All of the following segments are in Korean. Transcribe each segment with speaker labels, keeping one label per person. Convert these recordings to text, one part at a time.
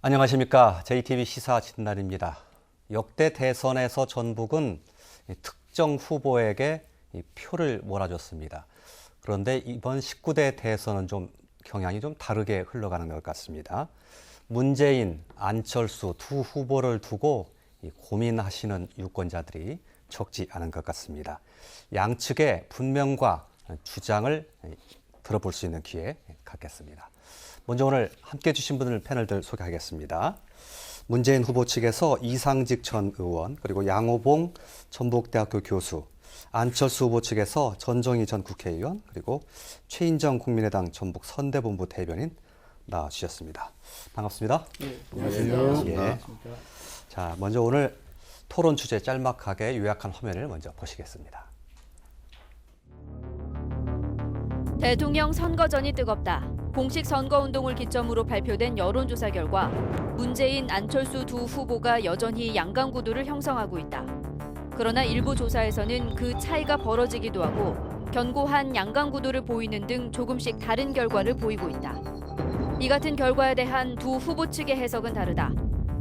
Speaker 1: 안녕하십니까. JTBC 시사 진단입니다. 역대 대선에서 전북은 특정 후보에게 표를 몰아줬습니다. 그런데 이번 19대 대선은 경향이 좀 다르게 흘러가는 것 같습니다. 문재인, 안철수 두 후보를 두고 고민하시는 유권자들이 적지 않은 것 같습니다. 양측의 분명과 주장을 들어볼 수 있는 기회 갖겠습니다. 먼저 오늘 함께해 주신 분들 패널들 소개하겠습니다. 문재인 후보 측에서 이상직 전 의원, 그리고 양호봉 전북대학교 교수, 안철수 후보 측에서 전정희 전 국회의원, 그리고 최인정 국민의당 전북 선대본부 대변인 나와주셨습니다. 반갑습니다.
Speaker 2: 네, 안녕하세요.
Speaker 1: 예. 자, 먼저 오늘 토론 주제 짤막하게 요약한 화면을 먼저 보시겠습니다.
Speaker 3: 대통령 선거전이 뜨겁다. 공식 선거운동을 기점으로 발표된 여론조사 결과 문재인, 안철수 두 후보가 여전히 양강구도를 형성하고 있다. 그러나 일부 조사에서는 그 차이가 벌어지기도 하고 견고한 양강구도를 보이는 등 조금씩 다른 결과를 보이고 있다. 이 같은 결과에 대한 두 후보 측의 해석은 다르다.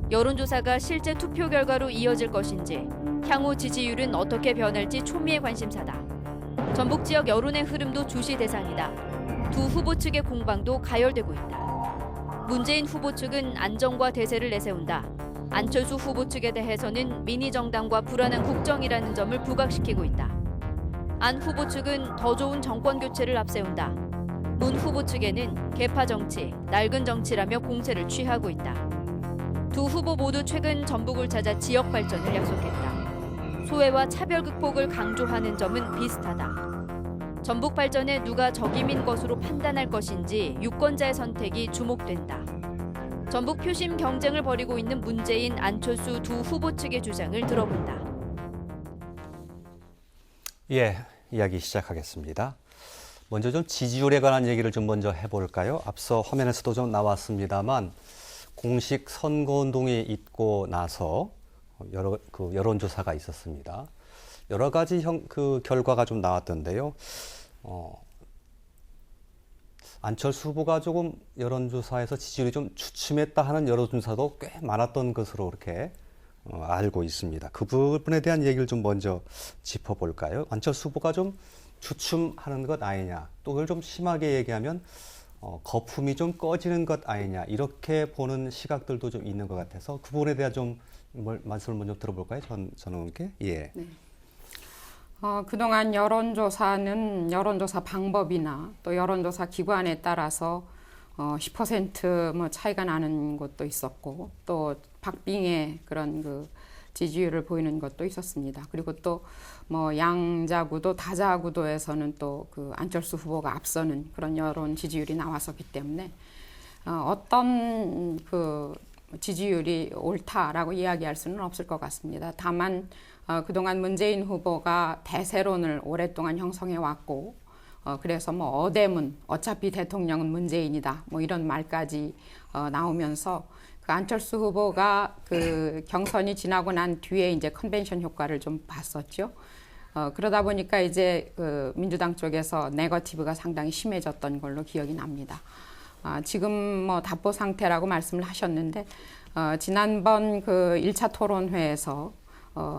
Speaker 3: 여론조사가 실제 투표 결과로 이어질 것인지, 향후 지지율은 어떻게 변할지 초미의 관심사다. 전북 지역 여론의 흐름도 주시 대상이다. 두 후보 측의 공방도 가열되고 있다. 문재인 후보 측은 안정과 대세를 내세운다. 안철수 후보 측에 대해서는 미니정당과 불안한 국정이라는 점을 부각시키고 있다. 안 후보 측은 더 좋은 정권 교체를 앞세운다. 문 후보 측에는 개파 정치, 낡은 정치라며 공세를 취하고 있다. 두 후보 모두 최근 전북을 찾아 지역 발전을 약속했다. 소외와 차별 극복을 강조하는 점은 비슷하다. 전북 발전에 누가 적임인 것으로 판단할 것인지 유권자의 선택이 주목된다. 전북 표심 경쟁을 벌이고 있는 문재인, 안철수 두 후보 측의 주장을 들어본다.
Speaker 1: 예, 이야기 시작하겠습니다. 먼저 지지율에 관한 얘기를 먼저 해볼까요? 앞서 화면에서도 나왔습니다만 공식 선거운동이 있고 나서 여론조사가 있었습니다. 여러 가지 결과가 나왔던데요. 안철수 후보가 조금 여론조사에서 지지율이 주춤했다 하는 여론조사도 꽤 많았던 것으로 이렇게 알고 있습니다. 그 부분에 대한 얘기를 먼저 짚어볼까요? 안철수 후보가 주춤하는 것 아니냐, 또 그걸 심하게 얘기하면 거품이 꺼지는 것 아니냐, 이렇게 보는 시각들도 있는 것 같아서 그 부분에 대한 말씀을 먼저 들어볼까요? 전 의원께. 예.
Speaker 2: 네. 그동안 여론조사는 여론조사 방법이나 또 여론조사 기관에 따라서 10% 차이가 나는 것도 있었고, 또 박빙의 그런 지지율을 보이는 것도 있었습니다. 그리고 또 양자구도, 다자구도에서는 또 안철수 후보가 앞서는 그런 여론 지지율이 나왔었기 때문에 어떤 지지율이 옳다라고 이야기할 수는 없을 것 같습니다. 다만 그동안 문재인 후보가 대세론을 오랫동안 형성해 왔고, 그래서 어대문, 어차피 대통령은 문재인이다, 이런 말까지 나오면서 안철수 후보가 경선이 지나고 난 뒤에 이제 컨벤션 효과를 좀 봤었죠. 그러다 보니까 이제 민주당 쪽에서 네거티브가 상당히 심해졌던 걸로 기억이 납니다. 지금 답보 상태라고 말씀을 하셨는데, 지난번 1차 토론회에서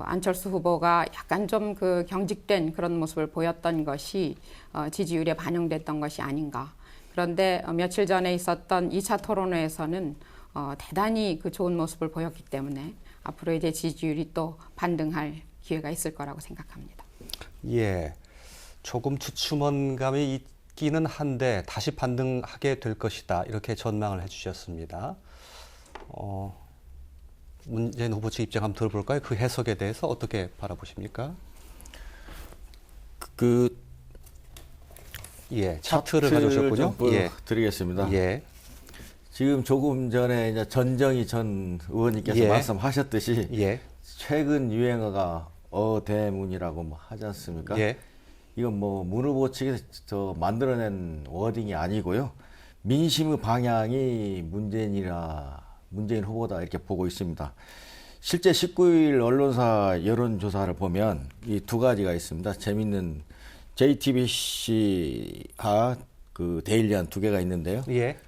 Speaker 2: 안철수 후보가 약간 좀 경직된 그런 모습을 보였던 것이 지지율에 반영됐던 것이 아닌가. 그런데 며칠 전에 있었던 2차 토론회에서는 대단히 좋은 모습을 보였기 때문에 앞으로 이제 지지율이 또 반등할 기회가 있을 거라고 생각합니다.
Speaker 1: 예, 조금 주춤한 감이 있기는 한데 다시 반등하게 될 것이다, 이렇게 전망을 해주셨습니다. 문재인 후보 측 입장 한번 들어볼까요? 그 해석에 대해서 어떻게 바라보십니까? 예, 차트를 가져오셨군요.
Speaker 4: 예, 드리겠습니다.
Speaker 1: 예.
Speaker 4: 지금 조금 전에 이제 전정희 전 의원님께서
Speaker 1: 예.
Speaker 4: 말씀하셨듯이
Speaker 1: 예.
Speaker 4: 최근 유행어가 어대문이라고 하지 않습니까?
Speaker 1: 예.
Speaker 4: 이건 문 후보 측에서 만들어낸 워딩이 아니고요. 민심의 방향이 문재인 후보다 이렇게 보고 있습니다. 실제 19일 언론사 여론조사를 보면 이 두 가지가 있습니다. 재밌는 JTBC와 데일리한 두 개가 있는데요.
Speaker 1: 예.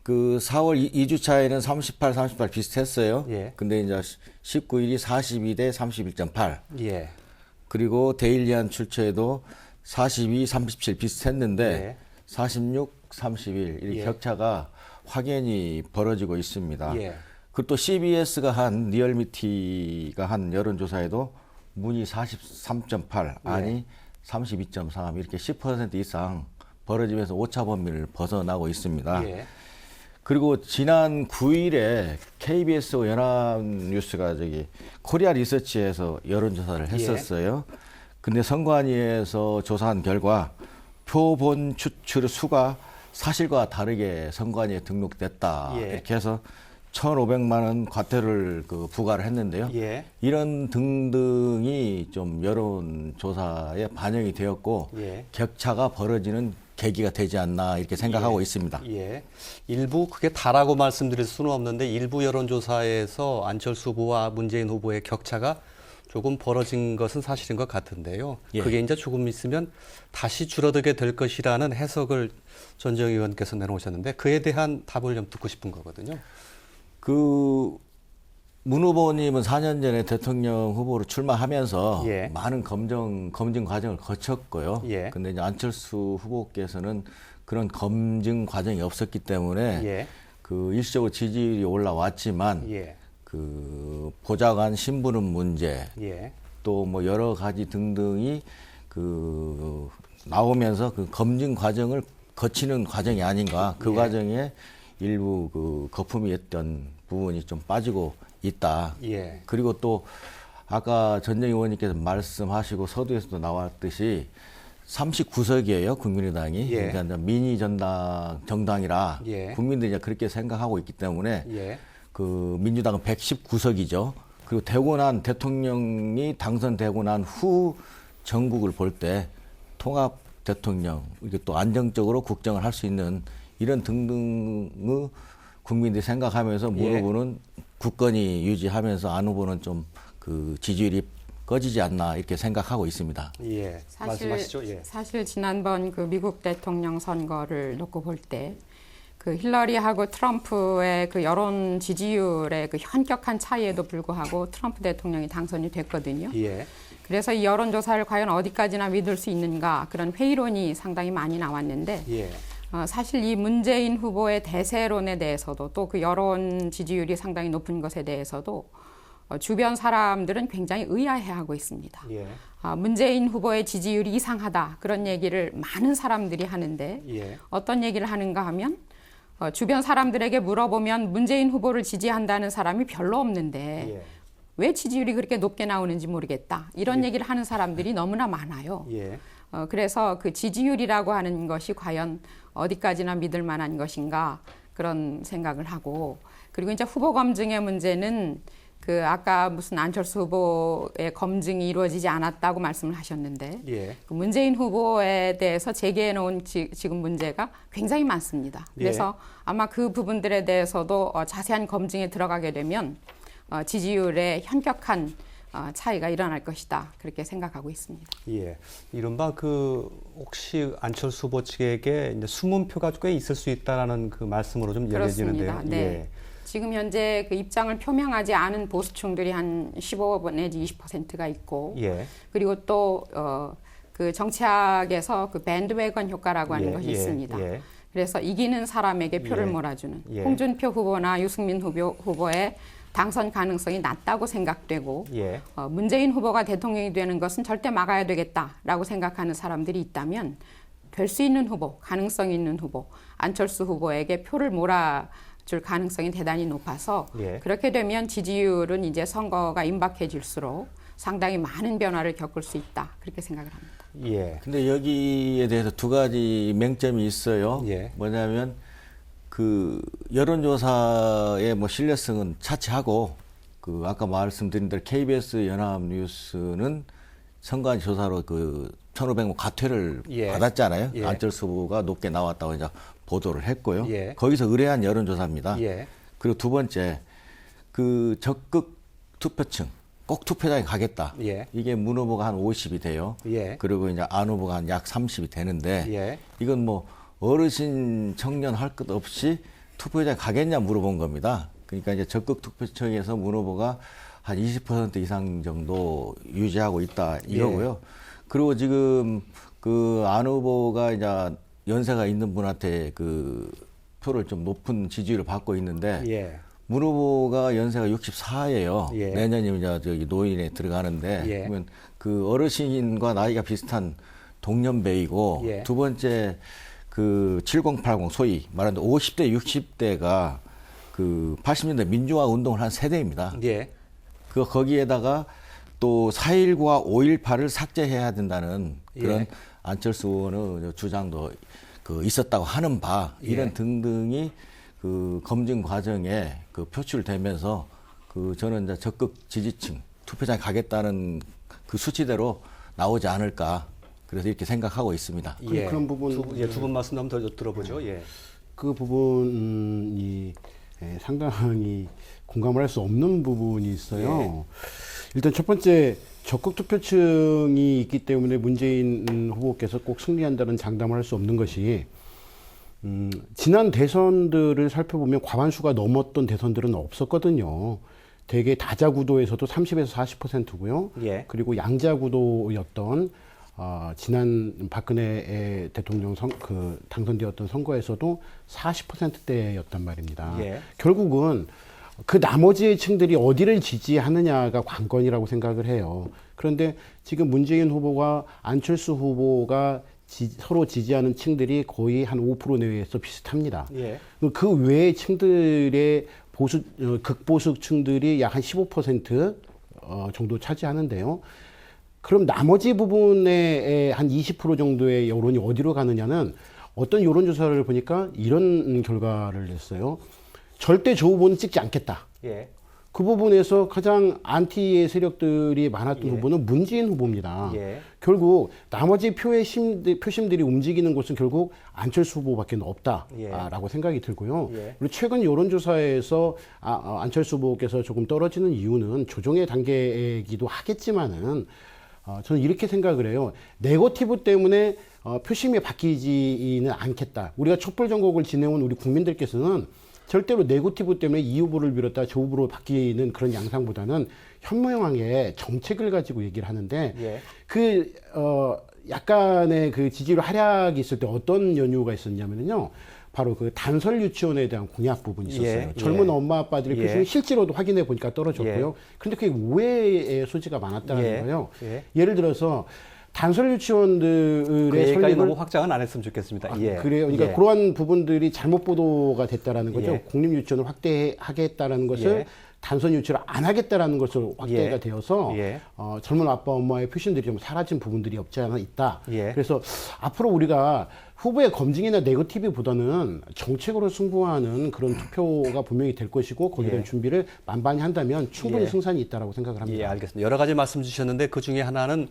Speaker 4: 그 4월 2주차에는 38 비슷했어요.
Speaker 1: 예.
Speaker 4: 근데 이제 19일이 42대 31.8.
Speaker 1: 예.
Speaker 4: 그리고 데일리안 출처에도 42, 37 비슷했는데
Speaker 1: 예.
Speaker 4: 46, 31 이
Speaker 1: 예.
Speaker 4: 격차가 확연히 벌어지고 있습니다.
Speaker 1: 예.
Speaker 4: 그리고 또 CBS가 한 리얼미티가 한 여론조사에도 문이 43.8 아니 32.3 이렇게 10% 이상 벌어지면서 오차 범위를 벗어나고 있습니다.
Speaker 1: 예.
Speaker 4: 그리고 지난 9일에 KBS 연합뉴스가 코리아 리서치에서 여론조사를 했었어요. 근데 선관위에서 조사한 결과 표본 추출 수가 사실과 다르게 선관위에 등록됐다.
Speaker 1: 예.
Speaker 4: 이렇게 해서 1,500만 원 과태료를 부과를 했는데요.
Speaker 1: 예.
Speaker 4: 이런 등등이 좀 여론조사에 반영이 되었고
Speaker 1: 예.
Speaker 4: 격차가 벌어지는 계기가 되지 않나 이렇게 생각하고 있습니다.
Speaker 1: 예. 일부 그게 다라고 말씀드릴 수는 없는데 일부 여론조사에서 안철수 후보와 문재인 후보의 격차가 조금 벌어진 것은 사실인 것 같은데요.
Speaker 4: 예.
Speaker 1: 그게 이제 조금 있으면 다시 줄어들게 될 것이라는 해석을 전정 의원께서 내놓으셨는데 그에 대한 답을 좀 듣고 싶은 거거든요.
Speaker 4: 문 후보님은 4년 전에 대통령 후보로 출마하면서
Speaker 1: 예.
Speaker 4: 많은 검증 과정을 거쳤고요.
Speaker 1: 예.
Speaker 4: 근데 이제 안철수 후보께서는 그런 검증 과정이 없었기 때문에
Speaker 1: 예.
Speaker 4: 일시적으로 지지율이 올라왔지만
Speaker 1: 예.
Speaker 4: 보좌관 신부름 문제
Speaker 1: 예.
Speaker 4: 또 뭐 여러 가지 등등이 나오면서 검증 과정을 거치는 과정이 아닌가 그
Speaker 1: 예.
Speaker 4: 과정에 일부 거품이었던 부분이 좀 빠지고 있다.
Speaker 1: 예.
Speaker 4: 그리고 또 아까 전정 의원님께서 말씀하시고 서두에서도 나왔듯이 39석이에요 국민의당이.
Speaker 1: 예.
Speaker 4: 그러니까 미니 정당이라
Speaker 1: 예.
Speaker 4: 국민들이 이제 그렇게 생각하고 있기 때문에
Speaker 1: 예.
Speaker 4: 민주당은 119석이죠. 그리고 대통령이 당선되고 난 후 전국을 볼 때 통합 대통령 이게 또 안정적으로 국정을 할 수 있는 이런 등등의 국민들이 생각하면서 문
Speaker 1: 예.
Speaker 4: 후보는 굳건히 유지하면서 안 후보는 좀 지지율이 꺼지지 않나 이렇게 생각하고 있습니다.
Speaker 1: 예. 말씀하시죠. 예.
Speaker 2: 사실 지난번 미국 대통령 선거를 놓고 볼 때 힐러리하고 트럼프의 여론 지지율의 현격한 차이에도 불구하고 트럼프 대통령이 당선이 됐거든요.
Speaker 1: 예.
Speaker 2: 그래서 이 여론조사를 과연 어디까지나 믿을 수 있는가 그런 회의론이 상당히 많이 나왔는데
Speaker 1: 예.
Speaker 2: 사실 이 문재인 후보의 대세론에 대해서도 또 여론 지지율이 상당히 높은 것에 대해서도 주변 사람들은 굉장히 의아해하고 있습니다.
Speaker 1: 예.
Speaker 2: 문재인 후보의 지지율이 이상하다 그런 얘기를 많은 사람들이 하는데
Speaker 1: 예.
Speaker 2: 어떤 얘기를 하는가 하면 주변 사람들에게 물어보면 문재인 후보를 지지한다는 사람이 별로 없는데
Speaker 1: 예.
Speaker 2: 왜 지지율이 그렇게 높게 나오는지 모르겠다. 이런 얘기를 하는 사람들이 너무나 많아요.
Speaker 1: 예.
Speaker 2: 그래서 지지율이라고 하는 것이 과연 어디까지나 믿을 만한 것인가 그런 생각을 하고 그리고 이제 후보 검증의 문제는 아까 무슨 안철수 후보의 검증이 이루어지지 않았다고 말씀을 하셨는데
Speaker 1: 예.
Speaker 2: 문재인 후보에 대해서 제기해 놓은 지금 문제가 굉장히 많습니다. 그래서 아마 그 부분들에 대해서도 자세한 검증에 들어가게 되면 지지율의 현격한 차이가 일어날 것이다. 그렇게 생각하고 있습니다.
Speaker 1: 예. 이른바 혹시 안철수 후보 측에게 이제 숨은 표가 꽤 있을 수 있다라는 말씀으로 좀 이어지는데요.
Speaker 2: 그렇습니다. 네.
Speaker 1: 예.
Speaker 2: 지금 현재 입장을 표명하지 않은 보수층들이 한 15% 내지 20%가 있고,
Speaker 1: 예.
Speaker 2: 그리고 또 정치학에서 밴드웨건 효과라고 하는
Speaker 1: 예,
Speaker 2: 것이
Speaker 1: 예,
Speaker 2: 있습니다.
Speaker 1: 예.
Speaker 2: 그래서 이기는 사람에게 표를
Speaker 1: 예.
Speaker 2: 몰아주는
Speaker 1: 예.
Speaker 2: 홍준표 후보나 유승민 후보의 당선 가능성이 낮다고 생각되고
Speaker 1: 예.
Speaker 2: 문재인 후보가 대통령이 되는 것은 절대 막아야 되겠다라고 생각하는 사람들이 있다면 될 수 있는 후보, 가능성 있는 후보, 안철수 후보에게 표를 몰아줄 가능성이 대단히 높아서
Speaker 1: 예.
Speaker 2: 그렇게 되면 지지율은 이제 선거가 임박해질수록 상당히 많은 변화를 겪을 수 있다. 그렇게 생각을 합니다.
Speaker 1: 예.
Speaker 4: 근데 여기에 대해서 두 가지 맹점이 있어요.
Speaker 1: 예.
Speaker 4: 뭐냐면 여론조사의 신뢰성은 차치하고 아까 말씀드린 대로 KBS 연합뉴스는 선관 조사로 1,500만 과태료를
Speaker 1: 예.
Speaker 4: 받았잖아요.
Speaker 1: 예.
Speaker 4: 안철수 후보가 높게 나왔다고 이제 보도를 했고요.
Speaker 1: 예.
Speaker 4: 거기서 의뢰한 여론조사입니다.
Speaker 1: 예.
Speaker 4: 그리고 두 번째 적극 투표층 꼭 투표장에 가겠다.
Speaker 1: 예.
Speaker 4: 이게 문 후보가 한 50이 돼요.
Speaker 1: 예.
Speaker 4: 그리고 이제 안 후보가 한 약 30이 되는데
Speaker 1: 예.
Speaker 4: 이건 어르신 청년 할 것 없이 투표장에 가겠냐 물어본 겁니다. 그러니까 이제 적극 투표청에서 문 후보가 한 20% 이상 정도 유지하고 있다 이거고요. 그리고 지금 그 안 후보가 이제 연세가 있는 분한테 그 표를 좀 높은 지지율을 받고 있는데 문 후보가 연세가 64예요. 내년이면 이제 저기 노인에 들어가는데 그러면 그 어르신과 나이가 비슷한 동년배이고 두 번째 그 7080 소위 말하는 50대 60대가 그 80년대 민주화 운동을 한 세대입니다. 그 거기에다가 또 4.19와 5.18을 삭제해야 된다는 그런 안철수 의원의 주장도 그 있었다고 하는 바 이런 등등이 그 검증 과정에 그 표출되면서 그 저는 이제 적극 지지층 투표장에 가겠다는 그 수치대로 나오지 않을까 그래서 이렇게 생각하고 있습니다.
Speaker 5: 그런 부분
Speaker 1: 두 분 말씀 한번 더 들어보죠.
Speaker 5: 그 부분이 상당히 공감을 할 수 없는 부분이 있어요. 일단 첫 번째 적극 투표층이 있기 때문에 문재인 후보께서 꼭 승리한다는 장담을 할 수 없는 것이 지난 대선들을 살펴보면 과반수가 넘었던 대선들은 없었거든요. 대개 다자 구도에서도 30에서 40%고요. 그리고 양자 구도였던 지난 박근혜 대통령 당선되었던 선거에서도 40%대였단 말입니다. 결국은 그 나머지 층들이 어디를 지지하느냐가 관건이라고 생각을 해요. 그런데 지금 문재인 후보가 안철수 후보가 서로 지지하는 층들이 거의 한 5% 내외에서 비슷합니다. 그 외의 층들의 극보수 층들이 약 한 15% 정도 차지하는데요. 그럼 나머지 부분의 한 20% 정도의 여론이 어디로 가느냐는 어떤 여론조사를 보니까 이런 결과를 냈어요. 절대 저 후보는 찍지 않겠다. 그 부분에서 가장 안티의 세력들이 많았던 후보는 문재인 후보입니다. 결국 나머지 표심들이 움직이는 곳은 결국 안철수 후보밖에 없다라고 생각이 들고요. 그리고 최근 여론조사에서 안철수 후보께서 조금 떨어지는 이유는 조정의 단계이기도 하겠지만은 저는 이렇게 생각을 해요. 네거티브 때문에 표심이 바뀌지는 않겠다. 우리가 촛불 전국을 지내온 우리 국민들께서는 절대로 네거티브 때문에 이 후보를 비롯해 저 후보로 바뀌는 그런 양상보다는 현명하게 정책을 가지고 얘기를 하는데 약간의 그 지지율 하락이 있을 때 어떤 연유가 있었냐면요. 바로 그 단설 유치원에 대한 공약 부분이 있었어요. 젊은 엄마 아빠들의 표심이 실제로도 확인해 보니까 떨어졌고요. 그런데 그게 오해의 소지가 많았다는 거예요. 예를 들어서 단설 유치원들의
Speaker 1: 여기까지 너무 확장은 안 했으면 좋겠습니다.
Speaker 5: 그래요. 그러니까 그러한 부분들이 잘못 보도가 됐다라는 거죠. 공립 유치원을 확대하겠다라는 것을 단선 유치를 안 하겠다라는 것으로 확대가 되어서 젊은 아빠 엄마의 표심들이 좀 사라진 부분들이 없지 않아 있다. 그래서 앞으로 우리가 후보의 검증이나 네거티브보다는 정책으로 승부하는 그런 투표가 분명히 될 것이고 거기에 대한 준비를 만반히 한다면 충분히 승산이 있다라고 생각을 합니다.
Speaker 1: 알겠습니다. 여러 가지 말씀 주셨는데 그 중에 하나는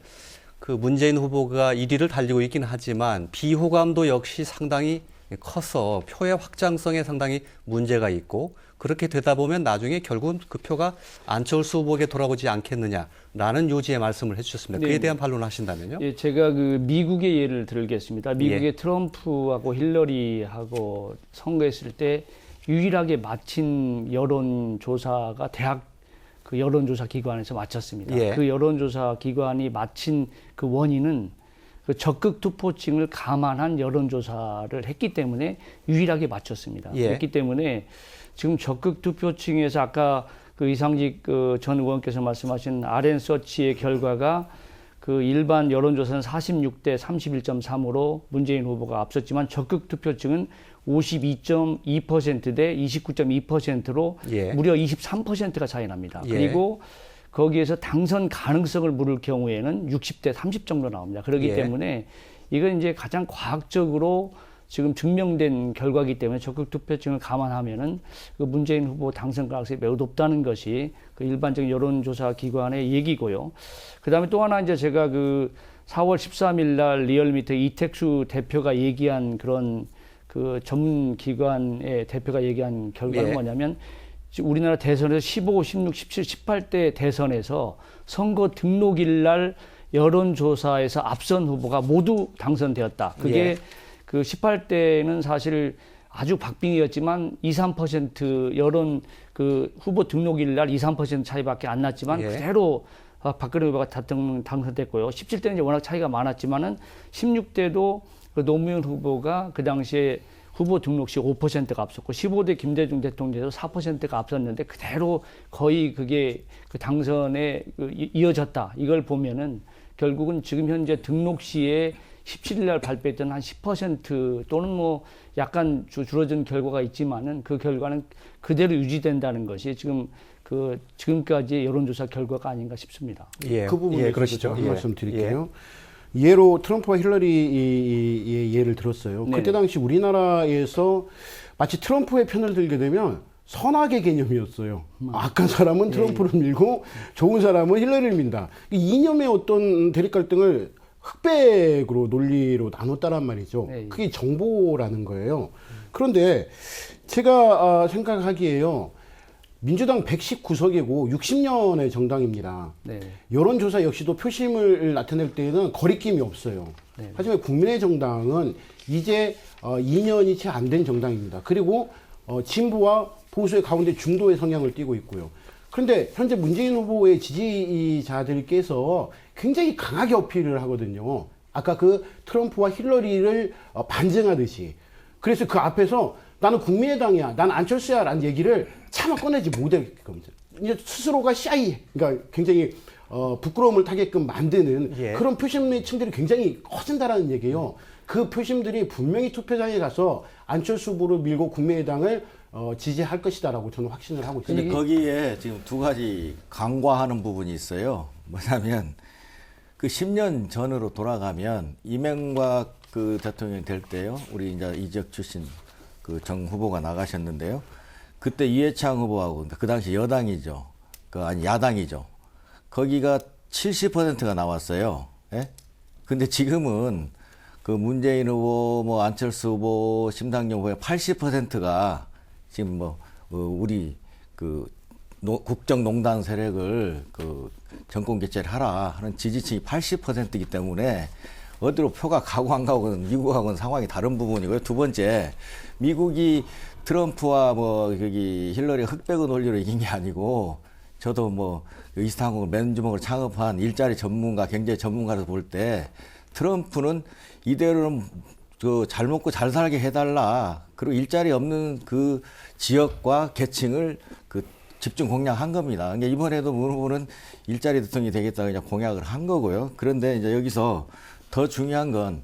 Speaker 1: 그 문재인 후보가 1위를 달리고 있긴 하지만 비호감도 역시 상당히 커서 표의 확장성에 상당히 문제가 있고 그렇게 되다 보면 나중에 결국은 그 표가 안철수 후보에게 돌아오지 않겠느냐라는 요지의 말씀을 해주셨습니다. 그에 대한 반론을 하신다면요?
Speaker 6: 제가 그 미국의 예를 들겠습니다. 미국의 트럼프하고 힐러리하고 선거했을 때 유일하게 마친 여론조사가 대학 그 여론조사 기관에서 마쳤습니다. 그 여론조사 기관이 마친 그 원인은 그 적극 투표층을 감안한 여론조사를 했기 때문에 유일하게 맞췄습니다. 그렇기 때문에 지금 적극 투표층에서 아까 그 이상직 그 전 의원께서 말씀하신 RN서치의 결과가 그 일반 여론조사는 46대 31.3으로 문재인 후보가 앞섰지만 적극 투표층은 52.2% 대 29.2%로 무려 23%가 차이 납니다. 그리고 거기에서 당선 가능성을 물을 경우에는 60대 30 정도 나옵니다. 그렇기 때문에 이건 이제 가장 과학적으로 지금 증명된 결과이기 때문에 적극 투표층을 감안하면은 그 문재인 후보 당선 가능성이 매우 높다는 것이 그 일반적인 여론조사 기관의 얘기고요. 그 다음에 또 하나 이제 제가 그 4월 13일 날 리얼미터 이택수 대표가 얘기한 그런 그 전문 기관의 대표가 얘기한 결과는 뭐냐면 우리나라 대선에서 15, 16, 17, 18대 대선에서 선거 등록일 날 여론조사에서 앞선 후보가 모두 당선되었다. 그게 그 18대는 사실 아주 박빙이었지만 2, 3% 여론 그 후보 등록일 날 2, 3% 차이밖에 안 났지만
Speaker 1: 예.
Speaker 6: 그대로 박근혜 후보가 당선됐고요. 17대는 이제 워낙 차이가 많았지만은 16대도 그 노무현 후보가 그 당시에 후보 등록 시 5%가 앞섰고 15대 김대중 대통령에서 4%가 앞섰는데 그대로 거의 그게 그 당선에 이어졌다. 이걸 보면은 결국은 지금 현재 등록 시에 17일 날 발표했던 한 10% 또는 뭐 약간 줄어든 결과가 있지만은 그 결과는 그대로 유지된다는 것이 지금까지의 여론조사 결과가 아닌가 싶습니다.
Speaker 1: 예.
Speaker 5: 그 부분에
Speaker 1: 예, 그러시죠.
Speaker 5: 한
Speaker 1: 예.
Speaker 5: 말씀 드릴게요. 예로 트럼프와 힐러리의 예를 들었어요.
Speaker 6: 네.
Speaker 5: 그때 당시 우리나라에서 마치 트럼프의 편을 들게 되면 선악의 개념이었어요. 악한 사람은 트럼프를 밀고 좋은 사람은 힐러리를 민다. 이 이념의 어떤 대립 갈등을 흑백으로 논리로 나눴다란 말이죠.
Speaker 6: 네.
Speaker 5: 그게 정보라는 거예요. 그런데 제가 생각하기에요. 민주당 119석이고 60년의 정당입니다.
Speaker 6: 네.
Speaker 5: 여론조사 역시도 표심을 나타낼 때에는 거리낌이 없어요.
Speaker 6: 네.
Speaker 5: 하지만 국민의 정당은 이제 2년이 채 안 된 정당입니다. 그리고 진보와 보수의 가운데 중도의 성향을 띠고 있고요. 그런데 현재 문재인 후보의 지지자들께서 굉장히 강하게 어필을 하거든요. 아까 그 트럼프와 힐러리를 반증하듯이. 그래서 그 앞에서 나는 국민의당이야, 난 안철수야 라는 얘기를 차마 꺼내지 못할 겁니다. 이제 스스로가 샤이, 그러니까 굉장히 부끄러움을 타게끔 만드는
Speaker 1: 예.
Speaker 5: 그런 표심층들이 굉장히 커진다라는 얘기예요. 그 표심들이 분명히 투표장에 가서 안철수 후보를 밀고 국민의당을 지지할 것이다라고 저는 확신을 하고
Speaker 4: 근데
Speaker 5: 있습니다.
Speaker 4: 거기에 지금 두 가지 간과하는 부분이 있어요. 뭐냐면 그 10년 전으로 돌아가면 이명박 그 대통령이 될 때요. 우리 이제 이적 출신 그 정 후보가 나가셨는데요. 그때 이해창 후보하고 그 당시 여당이죠. 아니 야당이죠. 거기가 70%가 나왔어요. 예? 근데 지금은 그 문재인 후보, 뭐 안철수 후보, 심상정 후보의 80%가 지금 뭐 우리 그 국정농단 세력을 그 정권 개최를 하라 하는 지지층이 80%이기 때문에 어디로 표가 가고 안 가고는 미국하고는 상황이 다른 부분이고요. 두 번째, 미국이 트럼프와 뭐 여기 힐러리 흑백의 논리로 이긴 게 아니고 저도 뭐 이스타항공을 맨주먹으로 창업한 일자리 전문가, 경제 전문가로 볼 때 트럼프는 이대로는 잘 먹고 잘 살게 해달라. 그리고 일자리 없는 그 지역과 계층을 그 집중 공략한 겁니다. 그러니까 이번에도 문 후보는 일자리 대통령이 되겠다 그냥 공약을 한 거고요. 그런데 이제 여기서 더 중요한 건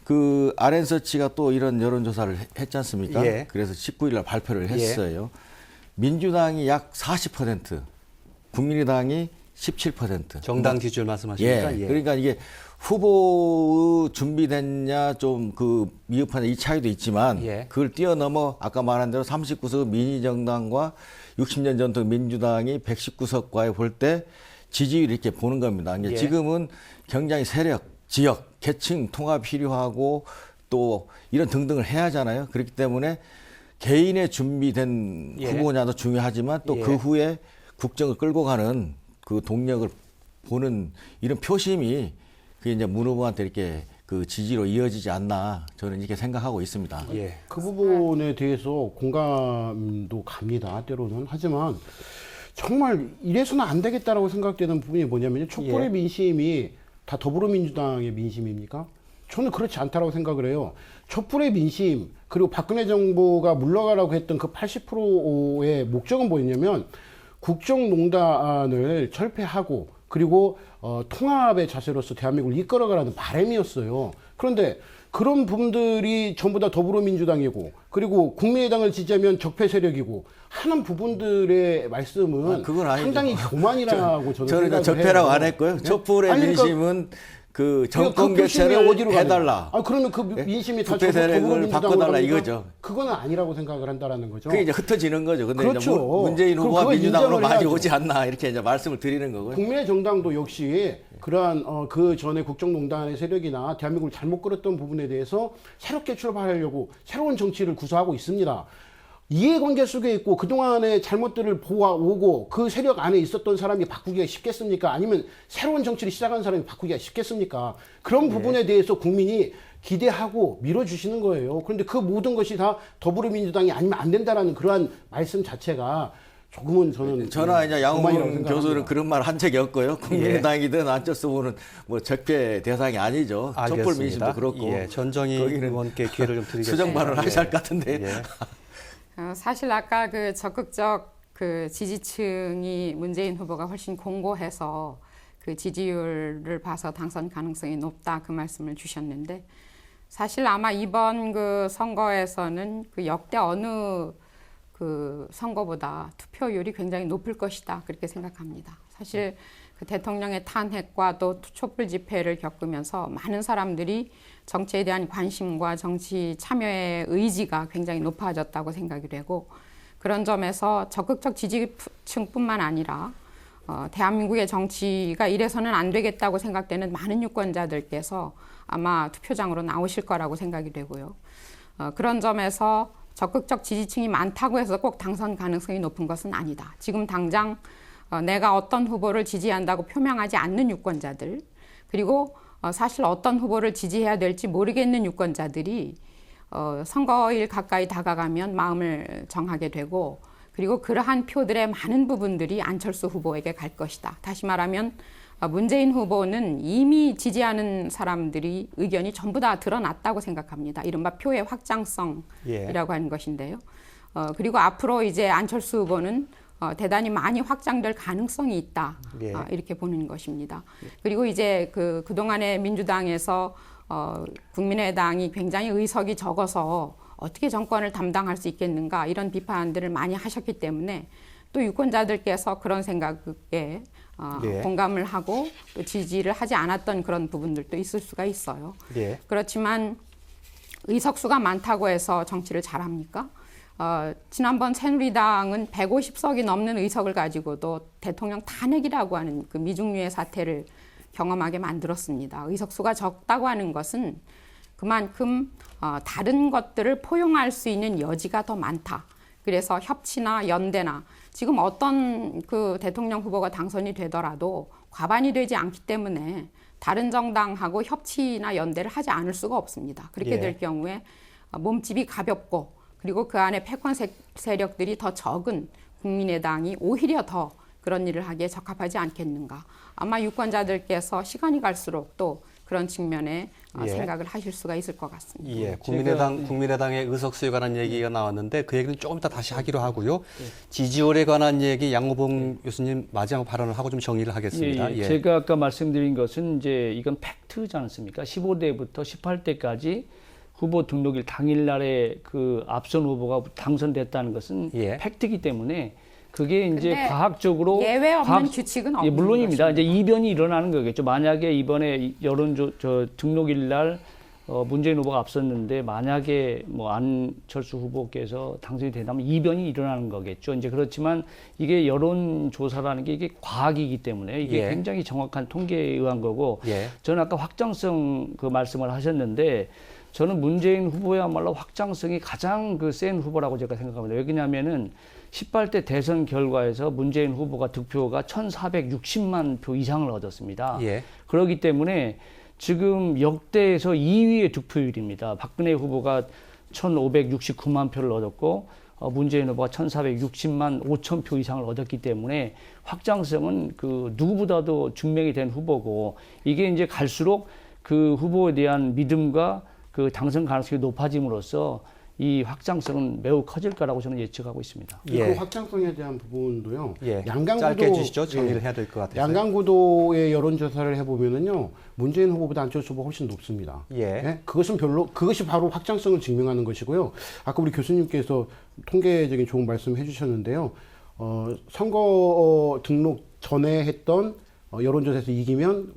Speaker 4: 그 RN서치가 또 이런 여론조사를 했지 않습니까?
Speaker 1: 예.
Speaker 4: 그래서 19일 날 발표를 했어요. 민주당이 약 40%, 국민의당이 17%.
Speaker 1: 정당 지지율 말씀하십니까?
Speaker 4: 예. 그러니까 이게 후보 준비됐냐 좀 그 미흡하냐 이 차이도 있지만
Speaker 1: 예.
Speaker 4: 그걸 뛰어넘어 아까 말한 대로 39석 민의정당과 60년 전통 민주당이 119석과에 볼 때 지지율 이렇게 보는 겁니다.
Speaker 1: 예.
Speaker 4: 지금은 굉장히 세력, 지역, 계층 통합이 필요하고 또 이런 등등을 해야 하잖아요. 그렇기 때문에 개인의 준비된
Speaker 1: 예.
Speaker 4: 후보냐도 중요하지만 또 그
Speaker 1: 예.
Speaker 4: 후에 국정을 끌고 가는 그 동력을 보는 이런 표심이 그게 이제 문 후보한테 이렇게 그 지지로 이어지지 않나 저는 이렇게 생각하고 있습니다.
Speaker 1: 예.
Speaker 5: 그 부분에 대해서 공감도 갑니다. 때로는. 하지만 정말 이래서는 안 되겠다라고 생각되는 부분이 뭐냐면 촛불의
Speaker 1: 예.
Speaker 5: 민심이 다 더불어민주당의 민심입니까? 저는 그렇지 않다라고 생각을 해요. 촛불의 민심 그리고 박근혜 정부가 물러가라고 했던 그 80%의 목적은 뭐였냐면 국정농단을 철폐하고 그리고 통합의 자세로서 대한민국을 이끌어가라는 바람이었어요. 그런데 그런 부분들이 전부 다 더불어민주당이고 그리고 국민의당을 지지하면 적폐 세력이고 하는 부분들의 말씀은
Speaker 4: 그건 아니죠.
Speaker 5: 상당히 교만이라고 저는
Speaker 4: 저는
Speaker 5: 생각을
Speaker 4: 적폐라고
Speaker 5: 해요.
Speaker 4: 안 했고요.
Speaker 5: 네?
Speaker 4: 촛불의
Speaker 5: 아니, 그러니까
Speaker 4: 민심은 그
Speaker 5: 그
Speaker 4: 정권
Speaker 5: 표심이
Speaker 4: 개최를
Speaker 5: 어디로 가느냐.
Speaker 4: 해달라.
Speaker 5: 그러면 그 민심이 다
Speaker 4: 적폐 세력을
Speaker 5: 더불어민주당으로
Speaker 4: 바꿔달라
Speaker 5: 갑니까?
Speaker 4: 이거죠.
Speaker 5: 그거는 아니라고 생각을 한다라는 거죠.
Speaker 4: 그게 이제 흩어지는 거죠. 근데
Speaker 5: 그렇죠.
Speaker 4: 이제 문재인
Speaker 5: 그럼
Speaker 4: 후보와
Speaker 5: 그걸
Speaker 4: 민주당으로
Speaker 5: 인정을
Speaker 4: 많이
Speaker 5: 해야죠.
Speaker 4: 오지 않나 이렇게 이제 말씀을 드리는 거고요.
Speaker 5: 국민의 정당도 역시 그러한 그 전에 국정농단의 세력이나 대한민국을 잘못 끌었던 부분에 대해서 새롭게 출발하려고 새로운 정치를 구사하고 있습니다. 이해관계 속에 있고 그동안의 잘못들을 보아오고 그 세력 안에 있었던 사람이 바꾸기가 쉽겠습니까? 아니면 새로운 정치를 시작한 사람이 바꾸기가 쉽겠습니까? 그런 부분에 대해서 국민이 기대하고 밀어주시는 거예요. 그런데 그 모든 것이 다 더불어민주당이 아니면 안 된다라는 그러한 말씀 자체가 조금은 저는
Speaker 4: 저나 이제 양호봉
Speaker 5: 생각합니다.
Speaker 4: 교수는 그런 말 한 적이 없고요. 국민의당이든 안철수 후보는 뭐 적폐 대상이 아니죠. 촛불 민심도 그렇고.
Speaker 1: 예, 전정희 의원께 기회를 좀 드리겠습니다.
Speaker 4: 수정 발언을 하셔야 할 것 같은데.
Speaker 1: 예.
Speaker 2: 사실 아까 그 적극적 그 지지층이 문재인 후보가 훨씬 공고해서 그 지지율을 봐서 당선 가능성이 높다 그 말씀을 주셨는데 사실 아마 이번 그 선거에서는 그 역대 어느 그 선거보다 투표율이 굉장히 높을 것이다 그렇게 생각합니다. 사실 그 대통령의 탄핵과 또 촛불 집회를 겪으면서 많은 사람들이 정치에 대한 관심과 정치 참여의 의지가 굉장히 높아졌다고 생각이 되고 그런 점에서 적극적 지지층뿐만 아니라 대한민국의 정치가 이래서는 안 되겠다고 생각되는 많은 유권자들께서 아마 투표장으로 나오실 거라고 생각이 되고요. 그런 점에서 적극적 지지층이 많다고 해서 꼭 당선 가능성이 높은 것은 아니다. 지금 당장 내가 어떤 후보를 지지한다고 표명하지 않는 유권자들 그리고 사실 어떤 후보를 지지해야 될지 모르겠는 유권자들이 선거일 가까이 다가가면 마음을 정하게 되고 그리고 그러한 표들의 많은 부분들이 안철수 후보에게 갈 것이다. 다시 말하면 문재인 후보는 이미 지지하는 사람들이 의견이 전부 다 드러났다고 생각합니다. 이른바 표의 확장성이라고 하는 것인데요. 그리고 앞으로 이제 안철수 후보는 대단히 많이 확장될 가능성이 있다. 이렇게 보는 것입니다. 그리고 이제 그동안에 민주당에서 국민의당이 굉장히 의석이 적어서 어떻게 정권을 담당할 수 있겠는가 이런 비판들을 많이 하셨기 때문에 또 유권자들께서 그런 생각에 공감을 하고 또 지지를 하지 않았던 그런 부분들도 있을 수가 있어요. 그렇지만 의석수가 많다고 해서 정치를 잘합니까? 지난번 새누리당은 150석이 넘는 의석을 가지고도 대통령 탄핵이라고 하는 그 미중유의 사태를 경험하게 만들었습니다. 의석수가 적다고 하는 것은 그만큼 다른 것들을 포용할 수 있는 여지가 더 많다. 그래서 협치나 연대나 지금 어떤 그 대통령 후보가 당선이 되더라도 과반이 되지 않기 때문에 다른 정당하고 협치나 연대를 하지 않을 수가 없습니다. 그렇게 될 경우에 몸집이 가볍고 그리고 그 안에 패권 세력들이 더 적은 국민의당이 오히려 더 그런 일을 하기에 적합하지 않겠는가. 아마 유권자들께서 시간이 갈수록 또 그런 측면에 생각을 하실 수가 있을 것 같습니다.
Speaker 1: 국민의당의 의석수에 관한 얘기가 나왔는데 그 얘기는 조금 이따 다시 하기로 하고요. 지지율에 관한 얘기 양호봉 교수님 마지막 발언을 하고 좀 정리를 하겠습니다.
Speaker 6: 제가 아까 말씀드린 것은 이제 이건 팩트지 않습니까? 15대부터 18대까지 후보 등록일 당일날에 그 앞선 후보가 당선됐다는 것은 팩트이기 때문에 그게 이제 과학적으로
Speaker 2: 예외 없는 규칙은 없는
Speaker 6: 물론입니다.
Speaker 2: 것입니다.
Speaker 6: 이제 이변이 일어나는 거겠죠. 만약에 이번에 등록일 날 문재인 후보가 앞섰는데 만약에 뭐 안철수 후보께서 당선이 된다면 이변이 일어나는 거겠죠. 이제 그렇지만 이게 여론조사라는 게 이게 과학이기 때문에 이게 굉장히 정확한 통계에 의한 거고 저는 아까 확장성 그 말씀을 하셨는데 저는 문재인 후보야말로 확장성이 가장 그 센 후보라고 제가 생각합니다. 왜냐하면은 18대 대선 결과에서 문재인 후보가 득표가 1,460만 표 이상을 얻었습니다. 그렇기 때문에 지금 역대에서 2위의 득표율입니다. 박근혜 후보가 1,569만 표를 얻었고 문재인 후보가 1,460만 5천 표 이상을 얻었기 때문에 확장성은 그 누구보다도 증명이 된 후보고 이게 이제 갈수록 그 후보에 대한 믿음과 그 당선 가능성이 높아짐으로써 이 확장성은 매우 커질 거라고 저는 예측하고 있습니다.
Speaker 5: 그 확장성에 대한 부분도요. 양강구도
Speaker 1: 짧게 해주시죠. 정리를 해야 될 것 같아요.
Speaker 5: 양강구도의 여론조사를 해보면은요, 문재인 후보보다 안철수 후보가 훨씬 높습니다. 그것이 바로 확장성을 증명하는 것이고요. 아까 우리 교수님께서 통계적인 좋은 말씀 해주셨는데요. 선거 등록 전에 했던 여론조사에서 이기면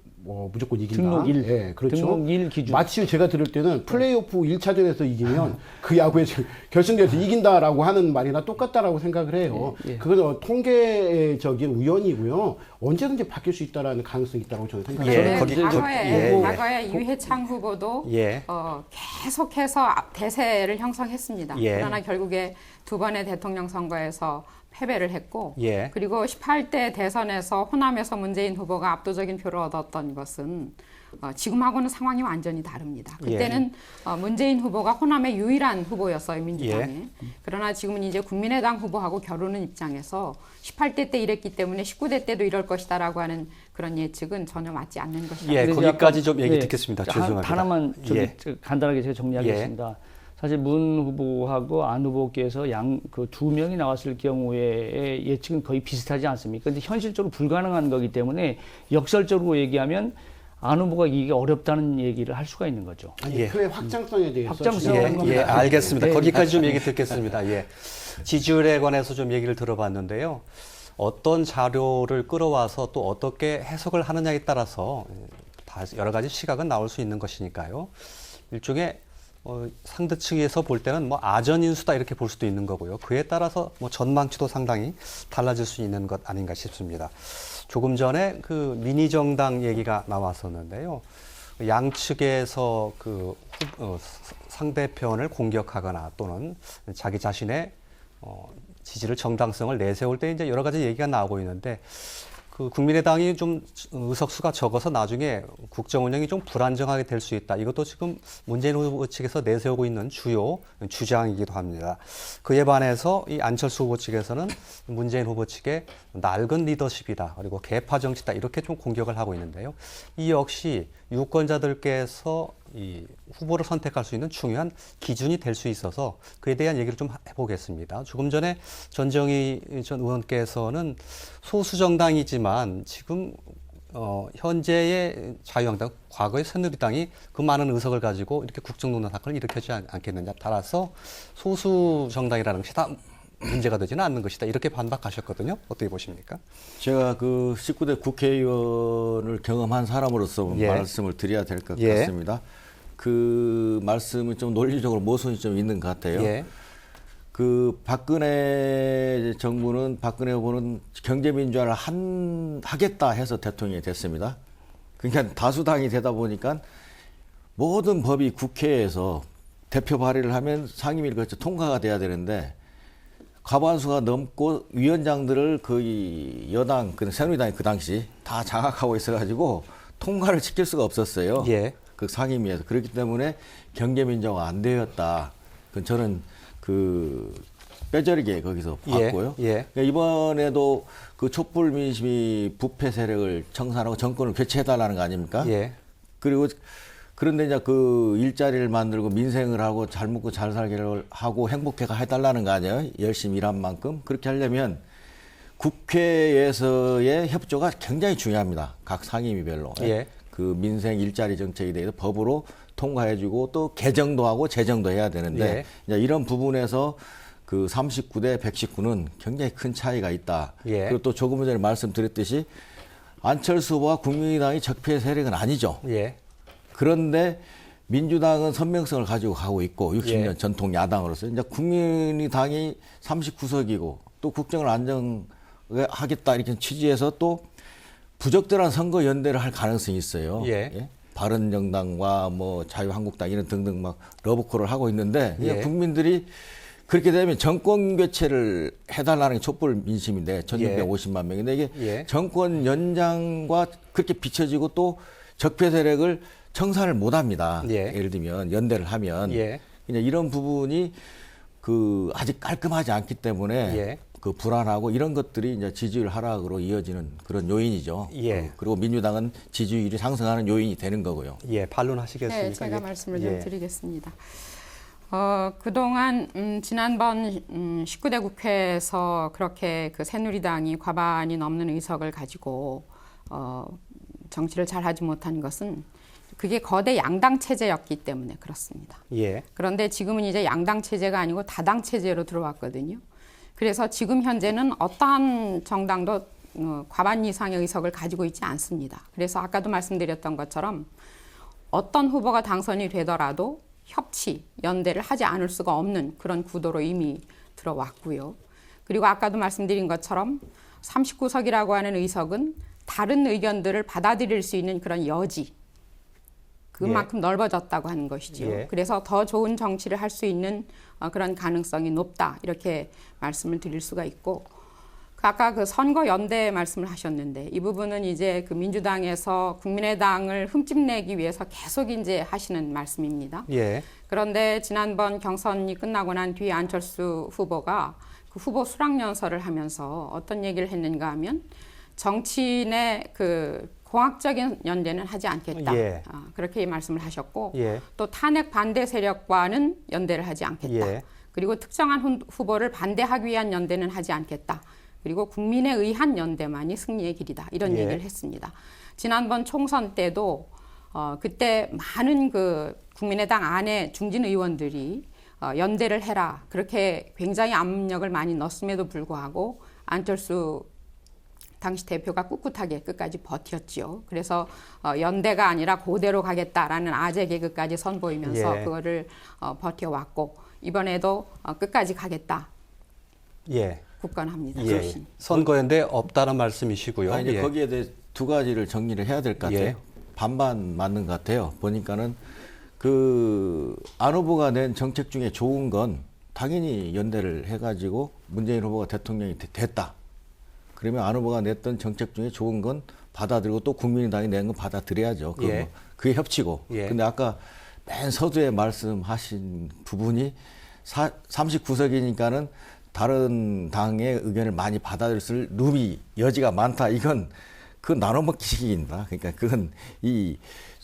Speaker 5: 무조건 이긴다.
Speaker 6: 등록 1.
Speaker 5: 예, 그렇죠.
Speaker 6: 등록 1 기준.
Speaker 5: 마치 제가 들을 때는 플레이오프 1차전에서 이기면 그 야구에 결승전에서 이긴다라고 하는 말이나 똑같다라고 생각을 해요. 그건 통계적인 우연이고요. 언제든지 바뀔 수 있다라는 가능성이 있다고 저는 생각합니다.
Speaker 2: 과거에 유해창 후보도 계속해서 대세를 형성했습니다. 그러나 결국에 두 번의 대통령 선거에서 패배를 했고 그리고 18대 대선에서 호남에서 문재인 후보가 압도적인 표를 얻었던 것은 지금하고는 상황이 완전히 다릅니다. 그때는 문재인 후보가 호남의 유일한 후보였어요, 민주당에. 그러나 지금은 이제 국민의당 후보하고 겨루는 입장에서 18대 때 이랬기 때문에 19대 때도 이럴 것이다라고 하는 그런 예측은 전혀 맞지 않는 것이다.
Speaker 1: 거기까지 좀 얘기 듣겠습니다. 죄송합니다.
Speaker 6: 하나만 간단하게 제가 정리하겠습니다. 사실 문 후보하고 안 후보께서 그 두 명이 나왔을 경우에 예측은 거의 비슷하지 않습니까? 근데 현실적으로 불가능한 거기 때문에 역설적으로 얘기하면 안 후보가 이게 어렵다는 얘기를 할 수가 있는 거죠.
Speaker 5: 표의 확장성에 대해서
Speaker 1: 알겠습니다. 거기까지 좀 얘기 듣겠습니다. 지지율에 관해서 좀 얘기를 들어봤는데요. 어떤 자료를 끌어와서 또 어떻게 해석을 하느냐에 따라서 다 여러 가지 시각은 나올 수 있는 것이니까요. 일종의 상대측에서 볼 때는 아전인수다 이렇게 볼 수도 있는 거고요. 그에 따라서 전망치도 상당히 달라질 수 있는 것 아닌가 싶습니다. 조금 전에 그 미니 정당 얘기가 나왔었는데요. 양측에서 상대편을 공격하거나 또는 자기 자신의 지지를 정당성을 내세울 때 이제 여러 가지 얘기가 나오고 있는데 그 국민의당이 좀 의석수가 적어서 나중에 국정 운영이 좀 불안정하게 될 수 있다. 이것도 지금 문재인 후보 측에서 내세우고 있는 주요 주장이기도 합니다. 그에 반해서 이 안철수 후보 측에서는 문재인 후보 측의 낡은 리더십이다. 그리고 개파 정치다. 이렇게 좀 공격을 하고 있는데요. 이 역시 유권자들께서 이 후보를 선택할 수 있는 중요한 기준이 될 수 있어서 그에 대한 얘기를 좀 해보겠습니다. 조금 전에 전정희 전 의원께서는 소수 정당이지만 지금 현재의 자유한국당, 과거의 새누리당이 그 많은 의석을 가지고 이렇게 국정농단 사건을 일으키지 않겠느냐. 따라서 소수 정당이라는 것이 다 문제가 되지는 않는 것이다. 이렇게 반박하셨거든요. 어떻게 보십니까?
Speaker 4: 제가 그 19대 국회의원을 경험한 사람으로서 말씀을 드려야 될 것 같습니다. 그 말씀이 좀 논리적으로 모순이 좀 있는 것 같아요. 그 박근혜 정부는, 박근혜 후보는 경제민주화를 하겠다 해서 대통령이 됐습니다. 그러니까 다수당이 되다 보니까 모든 법이 국회에서 대표 발의를 하면 상임위를 거쳐 통과가 돼야 되는데 과반수가 넘고 위원장들을 거의 여당, 새누리당이 그 당시 다 장악하고 있어가지고 통과를 시킬 수가 없었어요. 그 상임위에서. 그렇기 때문에 경제민주화가 안 되었다. 저는 뼈저리게 거기서 봤고요. 그러니까 이번에도 그 촛불 민심이 부패 세력을 청산하고 정권을 교체해달라는 거 아닙니까? 그리고 그런데 이제 그 일자리를 만들고 민생을 하고 잘 먹고 잘 살기를 하고 행복해 해달라는 거 아니에요? 열심히 일한 만큼. 그렇게 하려면 국회에서의 협조가 굉장히 중요합니다. 각 상임위별로. 그 민생 일자리 정책에 대해서 법으로 통과해주고 또 개정도 하고 제정도 해야 되는데 이제 이런 부분에서 그 39대 119는 굉장히 큰 차이가 있다. 그리고 또 조금 전에 말씀드렸듯이 안철수 후보와 국민의당이 적폐 세력은 아니죠. 그런데 민주당은 선명성을 가지고 가고 있고 60년 전통 야당으로서 이제 국민의당이 39석이고 또 국정을 안정하겠다 이렇게 취지해서 또 부적절한 선거 연대를 할 가능성이 있어요. 바른정당과 자유한국당 이런 등등 막 러브콜을 하고 있는데 국민들이 그렇게 되면 정권 교체를 해달라는 게 촛불 민심인데 1650만 명인데 이게 정권 연장과 그렇게 비춰지고 또 적폐 세력을 청산을 못 합니다. 예를 들면 연대를 하면 그냥 이런 부분이 그 아직 깔끔하지 않기 때문에 그 불안하고 이런 것들이 이제 지지율 하락으로 이어지는 그런 요인이죠. 그리고 민주당은 지지율이 상승하는 요인이 되는 거고요.
Speaker 1: 반론하시겠습니까?
Speaker 2: 네, 제가 말씀을 좀 드리겠습니다. 그동안 지난번 19대 국회에서 그렇게 그 새누리당이 과반이 넘는 의석을 가지고 정치를 잘하지 못한 것은 그게 거대 양당 체제였기 때문에 그렇습니다. 그런데 지금은 이제 양당 체제가 아니고 다당 체제로 들어왔거든요. 그래서 지금 현재는 어떠한 정당도 과반 이상의 의석을 가지고 있지 않습니다. 그래서 아까도 말씀드렸던 것처럼 어떤 후보가 당선이 되더라도 협치, 연대를 하지 않을 수가 없는 그런 구도로 이미 들어왔고요. 그리고 아까도 말씀드린 것처럼 39석이라고 하는 의석은 다른 의견들을 받아들일 수 있는 그런 여지, 그만큼 넓어졌다고 하는 것이죠. 그래서 더 좋은 정치를 할 수 있는 그런 가능성이 높다, 이렇게 말씀을 드릴 수가 있고, 아까 그 선거 연대 말씀을 하셨는데 이 부분은 이제 그 민주당에서 국민의당을 흠집내기 위해서 계속 이제 하시는 말씀입니다. 그런데 지난번 경선이 끝나고 난 뒤에 안철수 후보가 그 후보 수락연설을 하면서 어떤 얘기를 했는가 하면 정치인의 그 공학적인 연대는 하지 않겠다. 그렇게 말씀을 하셨고 또 탄핵 반대 세력과는 연대를 하지 않겠다. 그리고 특정한 후보를 반대하기 위한 연대는 하지 않겠다. 그리고 국민에 의한 연대만이 승리의 길이다. 이런 얘기를 했습니다. 지난번 총선 때도 그때 많은 그 국민의당 안에 중진 의원들이 연대를 해라. 그렇게 굉장히 압력을 많이 넣었음에도 불구하고 안철수 당시 대표가 꿋꿋하게 끝까지 버텼지요. 그래서 연대가 아니라 고대로 가겠다라는 아재 개그까지 선보이면서 그거를 버텨왔고 이번에도 끝까지 가겠다. 굳건합니다.
Speaker 1: 선거연대 없다는 말씀이시고요.
Speaker 4: 아니, 이제 거기에 대해 두 가지를 정리를 해야 될 것 같아요. 반반 맞는 것 같아요. 보니까는 그 안 후보가 낸 정책 중에 좋은 건 당연히 연대를 해가지고 문재인 후보가 대통령이 됐다. 그러면 안 후보가 냈던 정책 중에 좋은 건 받아들이고 또 국민의당이 낸 건 받아들여야죠. 그게 협치고. 근데 아까 맨 서두에 말씀하신 부분이 39석이니까는 다른 당의 의견을 많이 받아들일 룸이 여지가 많다. 이건 그 나눠먹기식입니다. 그러니까 그건 이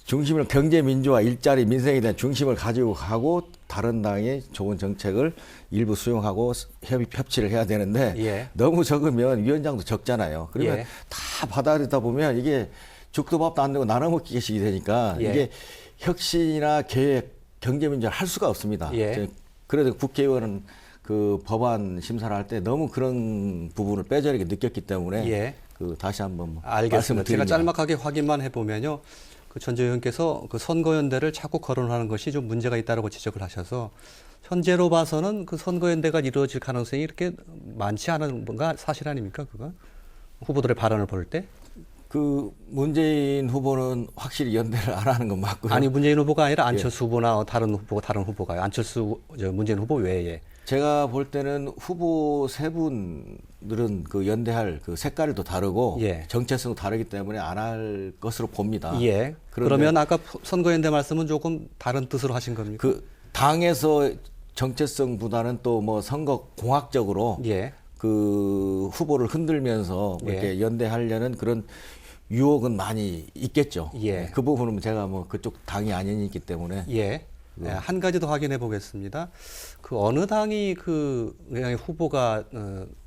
Speaker 4: 중심을 경제 민주화, 일자리, 민생에 대한 중심을 가지고 가고 다른 당의 좋은 정책을 일부 수용하고 협치를 해야 되는데 너무 적으면 위원장도 적잖아요. 그러면 다 받아들이다 보면 이게 죽도 밥도 안 되고 나눠먹기식이 되니까 이게 혁신이나 계획, 경제 민주화를 할 수가 없습니다. 그래도 국회의원은 그 법안 심사를 할 때 너무 그런 부분을 뼈저리게 느꼈기 때문에 그 다시 한번
Speaker 1: 알겠습니다. 제가 짤막하게 확인만 해보면요. 그 전재 의원께서 그 선거연대를 자꾸 거론하는 것이 좀 문제가 있다고 지적을 하셔서 현재로 봐서는 그 선거연대가 이루어질 가능성이 이렇게 많지 않은 건가 사실 아닙니까? 그거 후보들의 발언을 볼 때?
Speaker 4: 그 문재인 후보는 확실히 연대를 안 하는 건 맞고요.
Speaker 1: 아니 문재인 후보가 아니라 안철수 후보나 다른 후보가요. 안철수 문재인 후보 외에.
Speaker 4: 제가 볼 때는 후보 세 분들은 그 연대할 그 색깔이 또 다르고 정체성도 다르기 때문에 안 할 것으로 봅니다.
Speaker 1: 그러면 아까 선거연대 말씀은 조금 다른 뜻으로 하신 겁니까?
Speaker 4: 그 당에서 정체성보다는 또 뭐 선거 공학적으로 그 후보를 흔들면서 이렇게 연대하려는 그런 유혹은 많이 있겠죠. 그 부분은 제가 뭐 그쪽 당이 아니기 때문에.
Speaker 1: 한 가지 더 확인해 보겠습니다. 그 어느 당이 그 후보가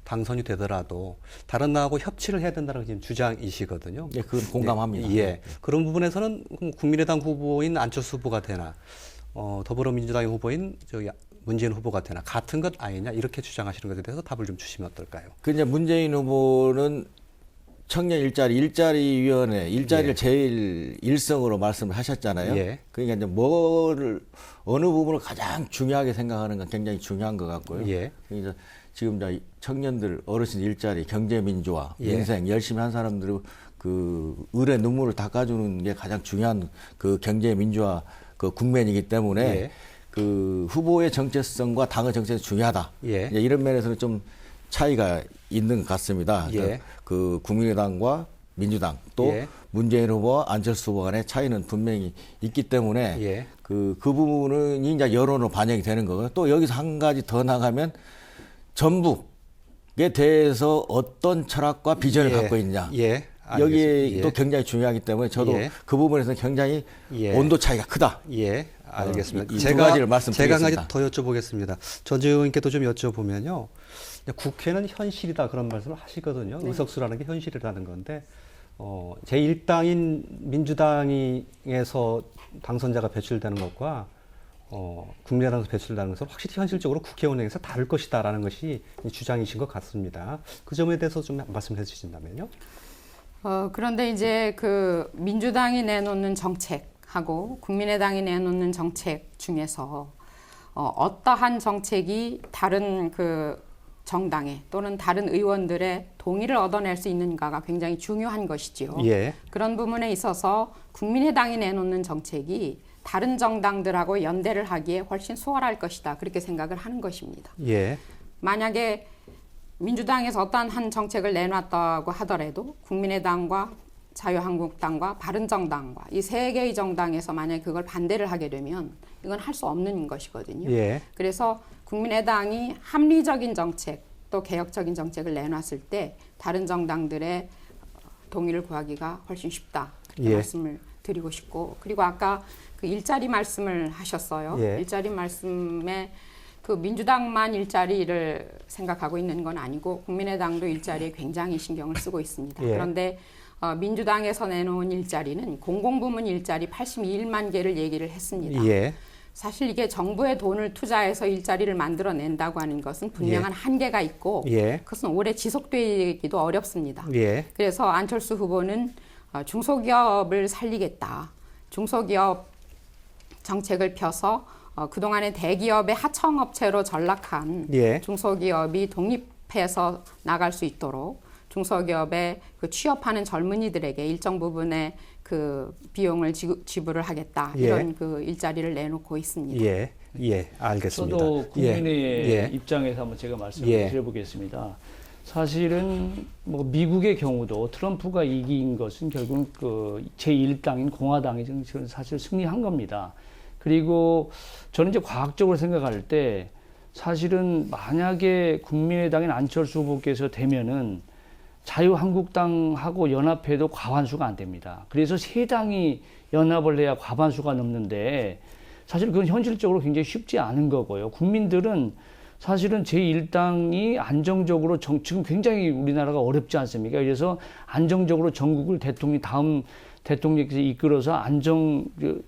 Speaker 1: 당선이 되더라도 다른 당하고 협치를 해야 된다는 지금 주장이시거든요.
Speaker 4: 그건 공감합니다.
Speaker 1: 그런 부분에서는 국민의당 후보인 안철수 후보가 되나 더불어민주당의 후보인 문재인 후보가 되나 같은 것 아니냐 이렇게 주장하시는 것에 대해서 답을 좀 주시면 어떨까요?
Speaker 4: 그 이제 문재인 후보는 청년 일자리위원회, 일자리를 제일 일성으로 말씀을 하셨잖아요. 그러니까 이제 어느 부분을 가장 중요하게 생각하는 건 굉장히 중요한 것 같고요. 그러니까 지금 이제 청년들, 어르신 일자리, 경제 민주화, 민생 열심히 한 사람들 그 을의 눈물을 닦아주는 게 가장 중요한 그 경제 민주화 그 국면이기 때문에 그 후보의 정체성과 당의 정체성이 중요하다. 이런 면에서는 좀 차이가 있는 것 같습니다. 그 국민의당과 민주당 또 문재인 후보와 안철수 후보 간의 차이는 분명히 있기 때문에 그 부분은 이제 여론으로 반영이 되는 거고요. 또 여기서 한 가지 더 나가면 전북에 대해서 어떤 철학과 비전을 갖고 있냐. 여기에 또 굉장히 중요하기 때문에 저도 그 부분에서 굉장히 온도 차이가 크다.
Speaker 1: 알겠습니다.
Speaker 4: 이 두 가지를 말씀드리겠습니다.
Speaker 1: 제가 한 가지 더 여쭤보겠습니다. 전재 의원께도 좀 여쭤보면요. 국회는 현실이다 그런 말씀을 하시거든요. 의석수라는 게 현실이라는 건데 제1당인 민주당에서 당선자가 배출되는 것과 국민의당에서 배출되는 것은 확실히 현실적으로 국회의원에게서 다를 것이다라는 것이 주장이신 것 같습니다. 그 점에 대해서 좀 말씀해 주신다면요.
Speaker 2: 그런데 이제 그 민주당이 내놓는 정책하고 국민의당이 내놓는 정책 중에서 어떠한 정책이 다른 그 정당의 또는 다른 의원들의 동의를 얻어낼 수 있는가가 굉장히 중요한 것이지요.
Speaker 1: 예.
Speaker 2: 그런 부분에 있어서 국민의당이 내놓는 정책이 다른 정당들하고 연대를 하기에 훨씬 수월할 것이다. 그렇게 생각을 하는 것입니다.
Speaker 1: 예.
Speaker 2: 만약에 민주당에서 어떠한 한 정책을 내놨다고 하더라도 국민의당과 자유한국당과 바른정당과 이 세 개의 정당에서 만약에 그걸 반대를 하게 되면 이건 할 수 없는 것이거든요.
Speaker 1: 예.
Speaker 2: 그래서 국민의당이 합리적인 정책 또 개혁적인 정책을 내놨을 때 다른 정당들의 동의를 구하기가 훨씬 쉽다.
Speaker 1: 예.
Speaker 2: 말씀을 드리고 싶고, 그리고 아까 그 일자리 말씀을 하셨어요.
Speaker 1: 예.
Speaker 2: 일자리 말씀에 그 민주당만 일자리를 생각하고 있는 건 아니고 국민의당도 일자리에 굉장히 신경을 쓰고 있습니다.
Speaker 1: 예.
Speaker 2: 그런데 민주당에서 내놓은 일자리는 공공부문 일자리 82만 개를 얘기를 했습니다.
Speaker 1: 예.
Speaker 2: 사실 이게 정부의 돈을 투자해서 일자리를 만들어낸다고 하는 것은 분명한 한계가 있고
Speaker 1: 예.
Speaker 2: 그것은 오래 지속되기도 어렵습니다.
Speaker 1: 예.
Speaker 2: 그래서 안철수 후보는 중소기업을 살리겠다. 중소기업 정책을 펴서 그동안의 대기업의 하청업체로 전락한
Speaker 1: 예.
Speaker 2: 중소기업이 독립해서 나갈 수 있도록 중소기업에 그 취업하는 젊은이들에게 일정 부분의 그 비용을 지불을 하겠다.
Speaker 1: 예.
Speaker 2: 이런 그 일자리를 내놓고 있습니다.
Speaker 1: 예. 예. 알겠습니다.
Speaker 6: 저도 국민의
Speaker 1: 예.
Speaker 6: 입장에서 한번 제가 말씀을
Speaker 1: 예.
Speaker 6: 드려보겠습니다. 사실은 뭐 미국의 경우도 트럼프가 이긴 것은 결국 그 제1당인 공화당이 지금 사실 승리한 겁니다. 그리고 저는 이제 과학적으로 생각할 때 사실은 만약에 국민의당인 안철수 후보께서 되면은 자유한국당하고 연합해도 과반수가 안 됩니다. 그래서 세 당이 연합을 해야 과반수가 넘는데 사실 그건 현실적으로 굉장히 쉽지 않은 거고요. 국민들은 사실은 제1당이 안정적으로 지금 굉장히 우리나라가 어렵지 않습니까? 그래서 안정적으로 전국을 다음 대통령께서 이끌어서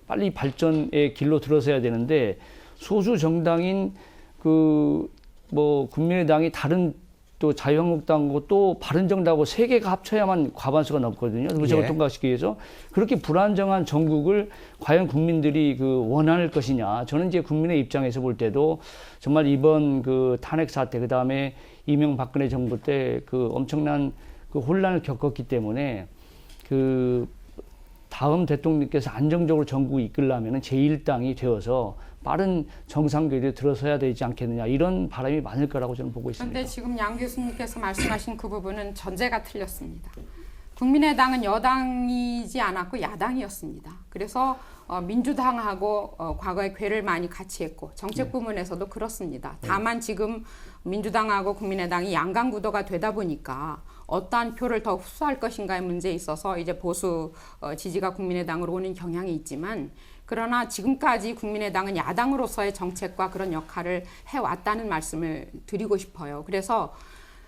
Speaker 6: 빨리 발전의 길로 들어서야 되는데 소수 정당인 국민의당이 다른 또 자유한국당하고 또 바른정당하고 세 개가 합쳐야만 과반수가 넘거든요. 의석을 통과시키기 위해서. 그렇게 불안정한 전국을 과연 국민들이 원할 것이냐. 저는 이제 국민의 입장에서 볼 때도 정말 이번 탄핵 사태, 그 다음에 이명박근혜 정부 때 엄청난 혼란을 겪었기 때문에 다음 대통령께서 안정적으로 전국을 이끌려면 제1당이 되어서 빠른 정상궤도에 들어서야 되지 않겠느냐, 이런 바람이 많을 거라고 저는 보고 있습니다.
Speaker 2: 그런데 지금 양 교수님께서 말씀하신 그 부분은 전제가 틀렸습니다. 국민의당은 여당이지 않았고 야당이었습니다. 그래서 민주당하고 과거에 궤를 많이 같이 했고 정책 부문에서도 그렇습니다. 다만 지금 민주당하고 국민의당이 양강 구도가 되다 보니까 어떠한 표를 더 흡수할 것인가의 문제에 있어서 이제 보수 지지가 국민의당으로 오는 경향이 있지만, 그러나 지금까지 국민의당은 야당으로서의 정책과 그런 역할을 해왔다는 말씀을 드리고 싶어요. 그래서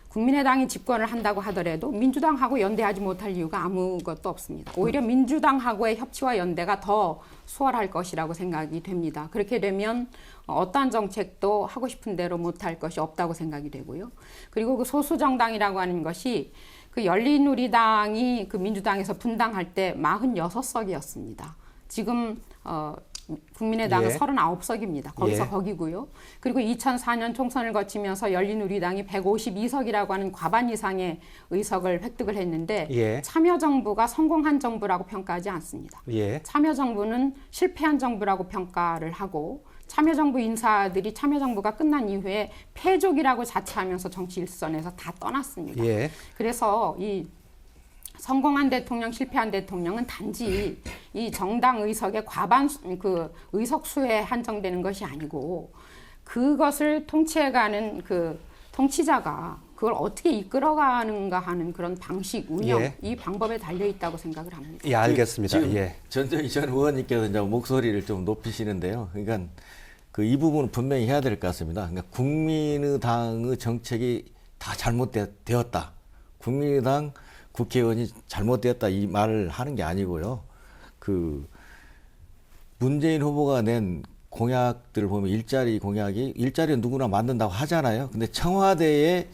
Speaker 2: 국민의당이 집권을 한다고 하더라도 민주당하고 연대하지 못할 이유가 아무것도 없습니다. 오히려 민주당하고의 협치와 연대가 더 수월할 것이라고 생각이 됩니다. 그렇게 되면 어떠한 정책도 하고 싶은 대로 못할 것이 없다고 생각이 되고요. 그리고 그 소수정당이라고 하는 것이 열린우리당이 민주당에서 분당할 때 46석이었습니다. 지금 국민의당은 39석입니다. 거기서 거기고요. 그리고 2004년 총선을 거치면서 열린우리당이 152석이라고 하는 과반 이상의 의석을 획득을 했는데 참여정부가 성공한 정부라고 평가하지 않습니다. 참여정부는 실패한 정부라고 평가를 하고, 참여정부 인사들이 참여정부가 끝난 이후에 패족이라고 자처하면서 정치 일선에서 다 떠났습니다. 그래서 이 성공한 대통령, 실패한 대통령은 단지 이 정당 의석의 의석수에 한정되는 것이 아니고, 그것을 통치해가는 통치자가 그걸 어떻게 이끌어가는가 하는 그런 방식, 운영, 이 방법에 달려 있다고 생각을 합니다.
Speaker 1: 예, 알겠습니다.
Speaker 4: 지금 전정희 전 의원님께서 이제 목소리를 좀 높이시는데요. 그러니까 이 부분은 분명히 해야 될 것 같습니다. 그러니까 국민의당의 정책이 다 잘못되었다. 국민의당 국회의원이 잘못되었다, 이 말을 하는 게 아니고요. 문재인 후보가 낸 공약들을 보면 일자리는 누구나 만든다고 하잖아요. 근데 청와대에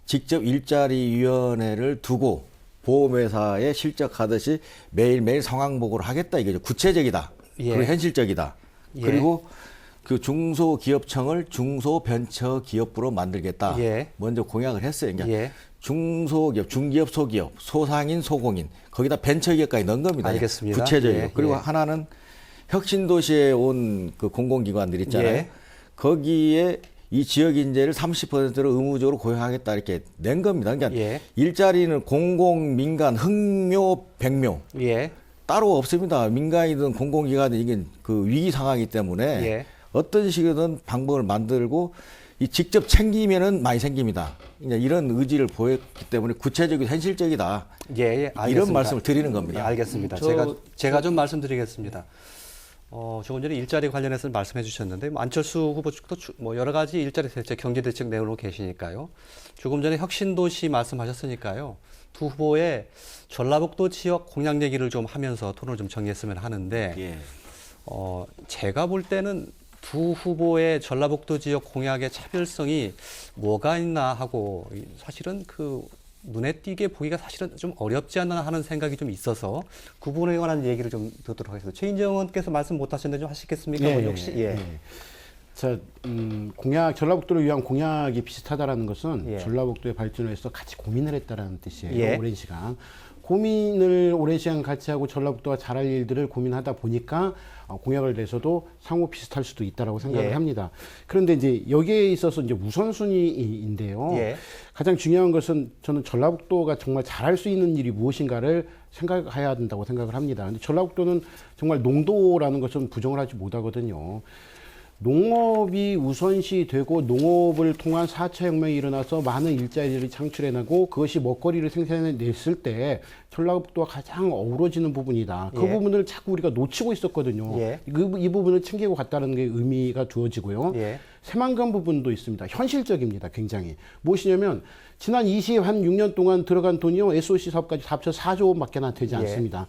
Speaker 4: 직접 일자리위원회를 두고 보험회사에 실적하듯이 매일매일 상황 보고를 하겠다. 이게 구체적이다.
Speaker 1: 예.
Speaker 4: 그리고 현실적이다.
Speaker 1: 예.
Speaker 4: 그리고 그 중소기업청을 중소벤처기업부로 만들겠다.
Speaker 1: 예.
Speaker 4: 먼저 공약을 했어요. 그러니까
Speaker 1: 예.
Speaker 4: 중소기업, 중기업, 소기업, 소상인, 소공인 거기다 벤처기업까지 넣은 겁니다.
Speaker 1: 알겠습니다.
Speaker 4: 구체적이에요.
Speaker 1: 예.
Speaker 4: 그리고
Speaker 1: 예.
Speaker 4: 하나는 혁신도시에 온 그 공공기관들 있잖아요.
Speaker 1: 예.
Speaker 4: 거기에 이 지역 인재를 30%로 의무적으로 고용하겠다 이렇게 낸 겁니다. 그러니까
Speaker 1: 예.
Speaker 4: 일자리는 공공, 민간, 흑묘, 백묘
Speaker 1: 예.
Speaker 4: 따로 없습니다. 민간이든 공공기관이든 이게 그 위기 상황이기 때문에
Speaker 1: 예.
Speaker 4: 어떤 식이든 방법을 만들고 이 직접 챙기면은 많이 생깁니다. 이제 이런 의지를 보였기 때문에 구체적이고 현실적이다.
Speaker 1: 예, 예, 알겠습니다.
Speaker 4: 이런 말씀을 드리는 겁니다.
Speaker 1: 예, 알겠습니다. 제가 좀 말씀드리겠습니다. 조금 전에 일자리 관련해서 말씀해 주셨는데, 안철수 후보 측도 뭐 여러 가지 일자리 대책, 경제 대책 내놓고 계시니까요. 조금 전에 혁신도시 말씀하셨으니까요. 두 후보의 전라북도 지역 공약 얘기를 좀 하면서 토론을 좀 정리했으면 하는데,
Speaker 4: 예.
Speaker 1: 제가 볼 때는 두 후보의 전라북도 지역 공약의 차별성이 뭐가 있나 하고 사실은 그 눈에 띄게 보기가 사실은 좀 어렵지 않나 하는 생각이 좀 있어서 그 부분에 관한 얘기를 좀 듣도록 하겠습니다. 최인정 의원께서 말씀 못 하셨는데 좀 하시겠습니까?
Speaker 5: 예,
Speaker 1: 혹시?
Speaker 5: 예. 자, 전라북도를 위한 공약이 비슷하다라는 것은
Speaker 1: 예.
Speaker 5: 전라북도의 발전을 위해서 같이 고민을 했다라는 뜻이에요.
Speaker 1: 예.
Speaker 5: 오랜 시간. 고민을 오랜 시간 같이 하고 전라북도가 잘할 일들을 고민하다 보니까 공약을 내서도 상호 비슷할 수도 있다라고 생각을
Speaker 1: 예.
Speaker 5: 합니다. 그런데 이제 여기에 있어서 이제 우선순위인데요.
Speaker 1: 예.
Speaker 5: 가장 중요한 것은 저는 전라북도가 정말 잘할 수 있는 일이 무엇인가를 생각해야 된다고 생각을 합니다. 근데 전라북도는 정말 농도라는 것은 부정을 하지 못하거든요. 농업이 우선시 되고 농업을 통한 4차 혁명이 일어나서 많은 일자리를 창출해내고 그것이 먹거리를 생산해냈을 때 전라북도가 가장 어우러지는 부분이다. 그
Speaker 1: 예.
Speaker 5: 부분을 자꾸 우리가 놓치고 있었거든요.
Speaker 1: 예.
Speaker 5: 이 부분을 챙기고 갔다는 게 의미가 두어지고요.
Speaker 1: 예.
Speaker 5: 새만금 부분도 있습니다. 현실적입니다. 굉장히. 무엇이냐면 지난 6년 동안 들어간 돈이요. SOC 사업까지 다 합쳐 4조 원밖에 안 되지 않습니다.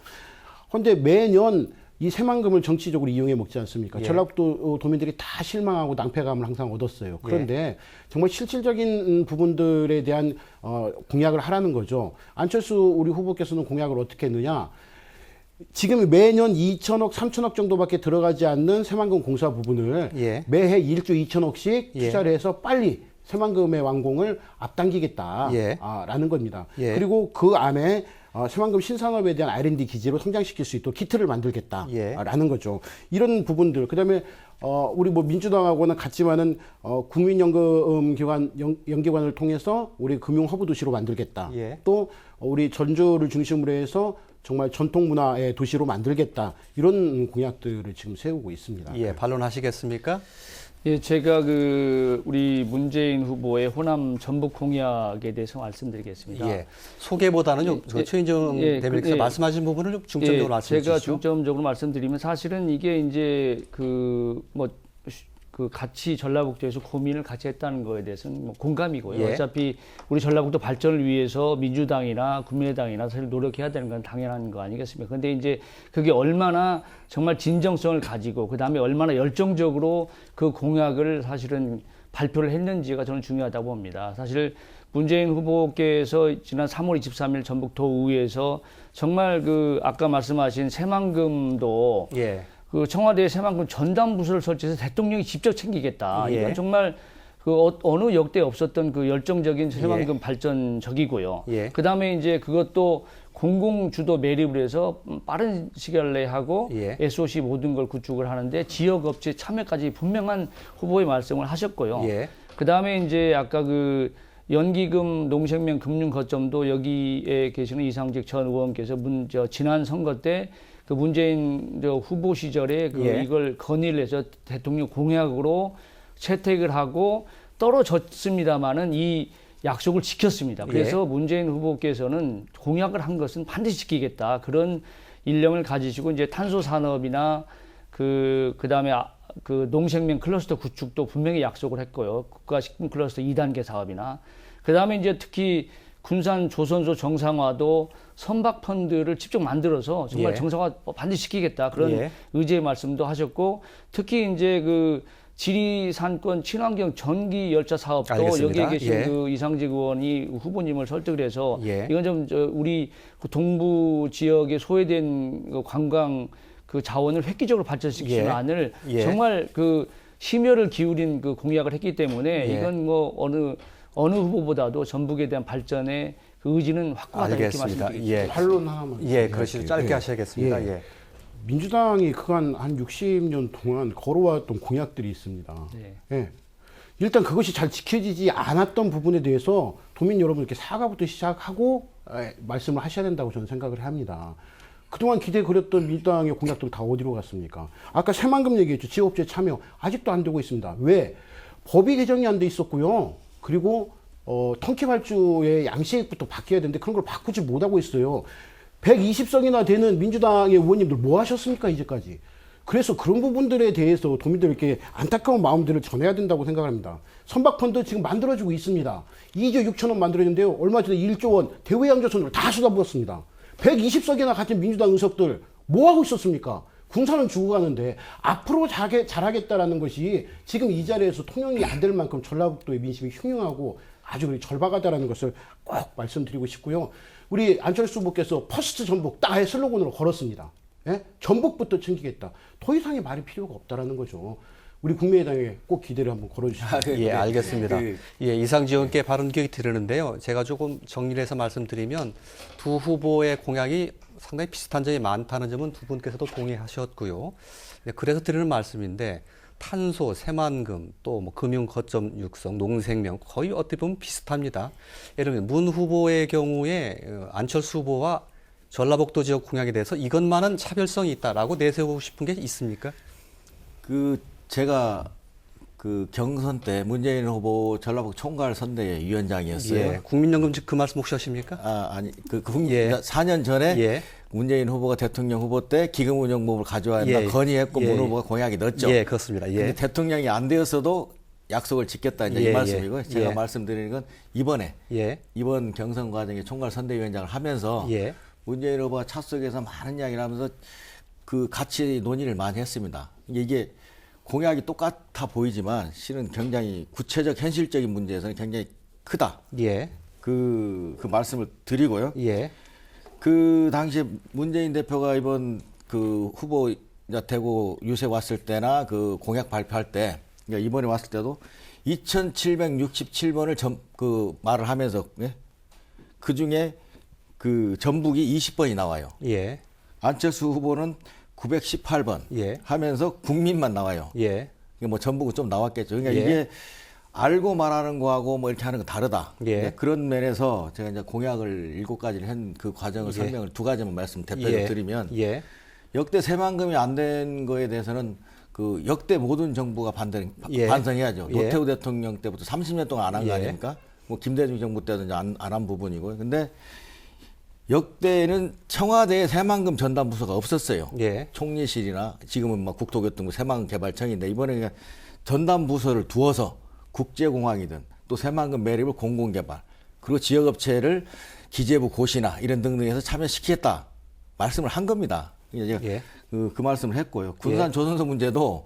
Speaker 5: 그런데 매년 이 새만금을 정치적으로 이용해 먹지 않습니까?
Speaker 1: 예.
Speaker 5: 전라북도 도민들이 다 실망하고 낭패감을 항상 얻었어요. 그런데 정말 실질적인 부분들에 대한 공약을 하라는 거죠. 안철수 우리 후보께서는 공약을 어떻게 했느냐? 지금 매년 2천억, 3천억 정도밖에 들어가지 않는 새만금 공사 부분을
Speaker 1: 예.
Speaker 5: 매해 1조 2천억씩
Speaker 1: 예.
Speaker 5: 투자를 해서 빨리 새만금의 완공을 앞당기겠다.
Speaker 1: 예.
Speaker 5: 라는 겁니다.
Speaker 1: 예.
Speaker 5: 그리고 그 안에 새만금 신산업에 대한 R&D 기지로 성장시킬 수 있도록 키트를 만들겠다라는
Speaker 1: 예.
Speaker 5: 거죠. 이런 부분들. 그다음에 우리 뭐 민주당하고는 같지만은 국민연금 기관 연기관을 통해서 우리 금융 허브 도시로 만들겠다.
Speaker 1: 예.
Speaker 5: 또 우리 전주를 중심으로 해서 정말 전통 문화의 도시로 만들겠다. 이런 공약들을 지금 세우고 있습니다.
Speaker 1: 예, 반론하시겠습니까?
Speaker 6: 예, 제가 우리 문재인 후보의 호남 전북 공약에 대해서 말씀드리겠습니다.
Speaker 1: 예. 소개보다는 최인정 대변인께서 말씀하신 부분을 좀 중점적으로 말씀해 주시죠.
Speaker 6: 제가 중점적으로 말씀드리면 사실은 이게 이제 같이 전라북도에서 고민을 같이 했다는 거에 대해서는 뭐 공감이고요.
Speaker 1: 예.
Speaker 6: 어차피 우리 전라북도 발전을 위해서 민주당이나 국민의당이나 사실 노력해야 되는 건 당연한 거 아니겠습니까? 근데 이제 그게 얼마나 정말 진정성을 가지고 그다음에 얼마나 열정적으로 그 공약을 사실은 발표를 했는지가 저는 중요하다고 봅니다. 사실 문재인 후보께서 지난 3월 23일 전북도의회에서 정말 아까 말씀하신 새만금도
Speaker 1: 예.
Speaker 6: 청와대에 새만금 전담부서를 설치해서 대통령이 직접 챙기겠다.
Speaker 1: 예.
Speaker 6: 이건 정말 어느 역대 없었던 열정적인 새만금 발전적이고요.
Speaker 1: 예.
Speaker 6: 그다음에 이제 그것도 공공주도 매립을 해서 빠른 시간 내에 하고
Speaker 1: 예.
Speaker 6: SOC 모든 걸 구축을 하는데 지역업체 참여까지 분명한 후보의 말씀을 하셨고요.
Speaker 1: 예.
Speaker 6: 그다음에 이제 아까 연기금 농생명 금융거점도 여기에 계시는 이상직 전 의원께서 지난 선거 때 문재인 후보 시절에
Speaker 1: 예.
Speaker 6: 이걸 건의를 해서 대통령 공약으로 채택을 하고 떨어졌습니다마는 이 약속을 지켰습니다. 그래서 문재인 후보께서는 공약을 한 것은 반드시 지키겠다. 그런 일념을 가지시고 이제 탄소 산업이나 그다음에 농생명 클러스터 구축도 분명히 약속을 했고요. 국가식품 클러스터 2단계 사업이나 그다음에 이제 특히 군산 조선소 정상화도 선박 펀드를 직접 만들어서 정말
Speaker 1: 예.
Speaker 6: 정상화 반드시 시키겠다 그런
Speaker 1: 예.
Speaker 6: 의지의 말씀도 하셨고 특히 이제 그 지리산권 친환경 전기 열차 사업도
Speaker 1: 알겠습니다.
Speaker 6: 여기에 계신
Speaker 1: 예.
Speaker 6: 그 이상직 의원이 후보님을 설득을 해서
Speaker 1: 예.
Speaker 6: 이건 좀 우리 그 동부 지역에 소외된 그 관광 그 자원을 획기적으로 발전시키는
Speaker 1: 예.
Speaker 6: 안을
Speaker 1: 예.
Speaker 6: 정말 그 심혈을 기울인 그 공약을 했기 때문에
Speaker 1: 예.
Speaker 6: 이건 뭐 어느 후보보다도 전북에 대한 발전의 그 의지는 확고하다 이렇게
Speaker 1: 알겠습니다.
Speaker 6: 말씀드립니다.
Speaker 1: 예.
Speaker 5: 반론 하나만.
Speaker 1: 예, 그러시죠. 짧게
Speaker 5: 예.
Speaker 1: 하셔야겠습니다. 예.
Speaker 5: 민주당이 그간 한 60년 동안 걸어왔던 공약들이 있습니다.
Speaker 6: 네.
Speaker 5: 예. 일단 그것이 잘 지켜지지 않았던 부분에 대해서 도민 여러분께 사과부터 시작하고 말씀을 하셔야 된다고 저는 생각을 합니다. 그동안 기대 그렸던 민주당의 공약들 다 어디로 갔습니까? 아까 새만금 얘기했죠. 지역업체 참여 아직도 안 되고 있습니다. 왜? 법이 개정이 안 돼 있었고요. 그리고 터키 발주의 양식부터 바뀌어야 되는데 그런 걸 바꾸지 못하고 있어요. 120석이나 되는 민주당의 의원님들 뭐 하셨습니까 이제까지? 그래서 그런 부분들에 대해서 도민들에게 안타까운 마음들을 전해야 된다고 생각합니다. 선박펀드 지금 만들어지고 있습니다. 2조 6천억 만들어졌는데요. 얼마 전에 1조 원 대외양조선으로 다 쏟아부었습니다. 120석이나 가진 민주당 의석들 뭐 하고 있었습니까? 군사는 죽어가는데 앞으로 잘하겠다라는 것이 지금 이 자리에서 통용이 안 될 만큼 전라북도의 민심이 흉흉하고 아주 절박하다라는 것을 꼭 말씀드리고 싶고요. 우리 안철수 후보께서 퍼스트 전북 딱의 슬로건으로 걸었습니다. 예? 전북부터 챙기겠다. 더 이상의 말이 필요가 없다라는 거죠. 우리 국민의당에 꼭 기대를 한번 걸어주시죠.
Speaker 1: 예, 알겠습니다. 예, 이상지 의원께 발언 기억이 드리는데요. 제가 조금 정리를 해서 말씀드리면 두 후보의 공약이 상당히 비슷한 점이 많다는 점은 두 분께서도 동의하셨고요. 네, 그래서 드리는 말씀인데 탄소, 새만금, 또 뭐 금융 거점 육성, 농생명 거의 어떻게 보면 비슷합니다. 예를 들면 문 후보의 경우에 안철수 후보와 전라북도 지역 공약에 대해서 이것만은 차별성이 있다라고 내세우고 싶은 게 있습니까?
Speaker 4: 제가 그 경선 때 문재인 후보 전라북 총괄 선대의 위원장이었어요.
Speaker 1: 예, 국민연금 그 말씀 혹시 하십니까?
Speaker 4: 아니,
Speaker 1: 예.
Speaker 4: 4년 전에
Speaker 1: 예.
Speaker 4: 문재인 후보가 대통령 후보 때 기금운용법을 가져와야 한다
Speaker 1: 예.
Speaker 4: 건의했고
Speaker 1: 예.
Speaker 4: 문 후보가 공약이 넣었죠.
Speaker 1: 예, 그렇습니다. 예.
Speaker 4: 근데 대통령이 안 되었어도 약속을 지켰다 이제
Speaker 1: 예,
Speaker 4: 이 말씀이고요.
Speaker 1: 예.
Speaker 4: 제가
Speaker 1: 예.
Speaker 4: 말씀드리는 건 이번에
Speaker 1: 예.
Speaker 4: 이번 경선 과정에 총괄 선대위원장을 하면서
Speaker 1: 예.
Speaker 4: 문재인 후보가 차석에서 많은 이야기를 하면서 그 같이 논의를 많이 했습니다. 이게 공약이 똑같아 보이지만 실은 굉장히 구체적 현실적인 문제에서는 굉장히 크다.
Speaker 1: 예.
Speaker 4: 그 말씀을 드리고요.
Speaker 1: 예.
Speaker 4: 그 당시에 문재인 대표가 이번 그 후보 되고 유세 왔을 때나 그 공약 발표할 때 그러니까 이번에 왔을 때도 2,767번을 그 말을 하면서 예? 그 중에 그 전북이 20번이 나와요.
Speaker 1: 예.
Speaker 4: 안철수 후보는 918번
Speaker 1: 예.
Speaker 4: 하면서 국민만 나와요.
Speaker 1: 예.
Speaker 4: 뭐 전북은 좀 나왔겠죠. 그러니까
Speaker 1: 예.
Speaker 4: 이게 알고 말하는 거하고 뭐 이렇게 하는 건 다르다.
Speaker 1: 예.
Speaker 4: 네? 그런 면에서 제가 이제 공약을 7가지를 한 그 과정을
Speaker 1: 예.
Speaker 4: 설명을 2가지만 말씀 대표적으로
Speaker 1: 예.
Speaker 4: 드리면
Speaker 1: 예.
Speaker 4: 역대 새만금이 안 된 거에 대해서는 그 역대 모든 정부가
Speaker 1: 예.
Speaker 4: 반성해야죠.
Speaker 1: 예.
Speaker 4: 노태우 대통령 때부터 30년 동안 안 한 거
Speaker 1: 예.
Speaker 4: 아닙니까? 뭐 김대중 정부 때도 이제 안 한 부분이고요. 근데 역대는 청와대에 새만금 전담 부서가 없었어요.
Speaker 1: 예.
Speaker 4: 총리실이나 지금은 뭐 국토교통부 새만금 개발청인데 이번에 그냥 전담 부서를 두어서 국제공항이든 또 새만금 매립을 공공개발 그리고 지역업체를 기재부 고시나 이런 등등에서 참여시키겠다 말씀을 한 겁니다. 제가
Speaker 1: 예.
Speaker 4: 그 말씀을 했고요. 군산 조선소 문제도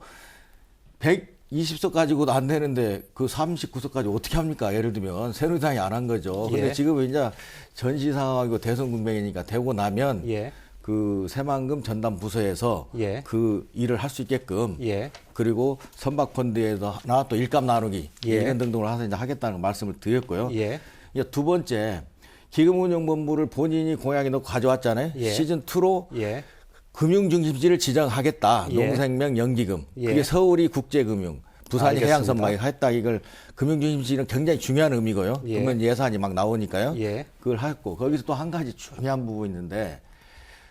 Speaker 4: 120석 가지고도 안 되는데 그 39석까지 어떻게 합니까? 예를 들면 새누리당이 안 한 거죠. 근데
Speaker 1: 예.
Speaker 4: 지금은 이제 전시 상황이고 대선 국면이니까 되고 나면
Speaker 1: 예.
Speaker 4: 그 새만금 전담 부서에서
Speaker 1: 예.
Speaker 4: 그 일을 할 수 있게끔
Speaker 1: 예.
Speaker 4: 그리고 선박펀드에서나 또 일감 나누기
Speaker 1: 예.
Speaker 4: 이런 등등을 해서 이제 하겠다는 말씀을 드렸고요.
Speaker 1: 예.
Speaker 4: 이제 두 번째 기금운용본부를 본인이 공약에 넣고 가져왔잖아요.
Speaker 1: 예.
Speaker 4: 시즌 2로
Speaker 1: 예.
Speaker 4: 금융중심지를 지정하겠다.
Speaker 1: 예.
Speaker 4: 농생명, 연기금.
Speaker 1: 예.
Speaker 4: 그게 서울이 국제금융, 부산이
Speaker 1: 알겠습니다.
Speaker 4: 해양선박이 했다. 이걸 금융중심지는 굉장히 중요한 의미고요.
Speaker 1: 예.
Speaker 4: 그러면 예산이 막 나오니까요.
Speaker 1: 예.
Speaker 4: 그걸 했고 거기서 또 한 가지 중요한 부분이 있는데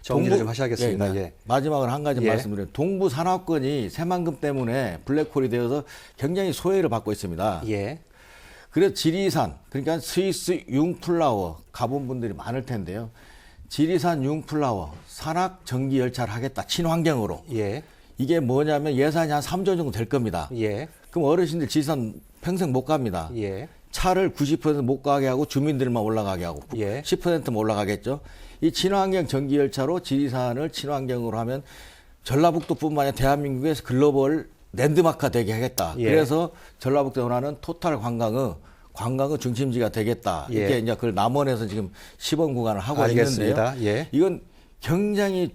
Speaker 1: 정리를 좀 하셔야겠습니다.
Speaker 4: 예,
Speaker 1: 예.
Speaker 4: 마지막으로 한 가지
Speaker 1: 예.
Speaker 4: 말씀드려요. 동부 산업권이 새만금 때문에 블랙홀이 되어서 굉장히 소외를 받고 있습니다.
Speaker 1: 예.
Speaker 4: 그래서 지리산, 그러니까 스위스 융플라워 가본 분들이 많을 텐데요. 지리산 융플라워 산악 전기 열차를 하겠다. 친환경으로.
Speaker 1: 예.
Speaker 4: 이게 뭐냐면 예산이 한 3조 정도 될 겁니다.
Speaker 1: 예.
Speaker 4: 그럼 어르신들 지리산 평생 못 갑니다.
Speaker 1: 예.
Speaker 4: 차를 90% 못 가게 하고 주민들만 올라가게 하고
Speaker 1: 예.
Speaker 4: 10%만 올라가겠죠. 이 친환경 전기열차로 지리산을 친환경으로 하면 전라북도뿐만 아니라 대한민국에서 글로벌 랜드마크가 되게 하겠다.
Speaker 1: 예.
Speaker 4: 그래서 전라북도 원하는 토탈 관광의 중심지가 되겠다.
Speaker 1: 예.
Speaker 4: 이렇게 이제 그 남원에서 지금 시범 구간을 하고
Speaker 1: 알겠습니다.
Speaker 4: 있는데요.
Speaker 1: 예.
Speaker 4: 이건 굉장히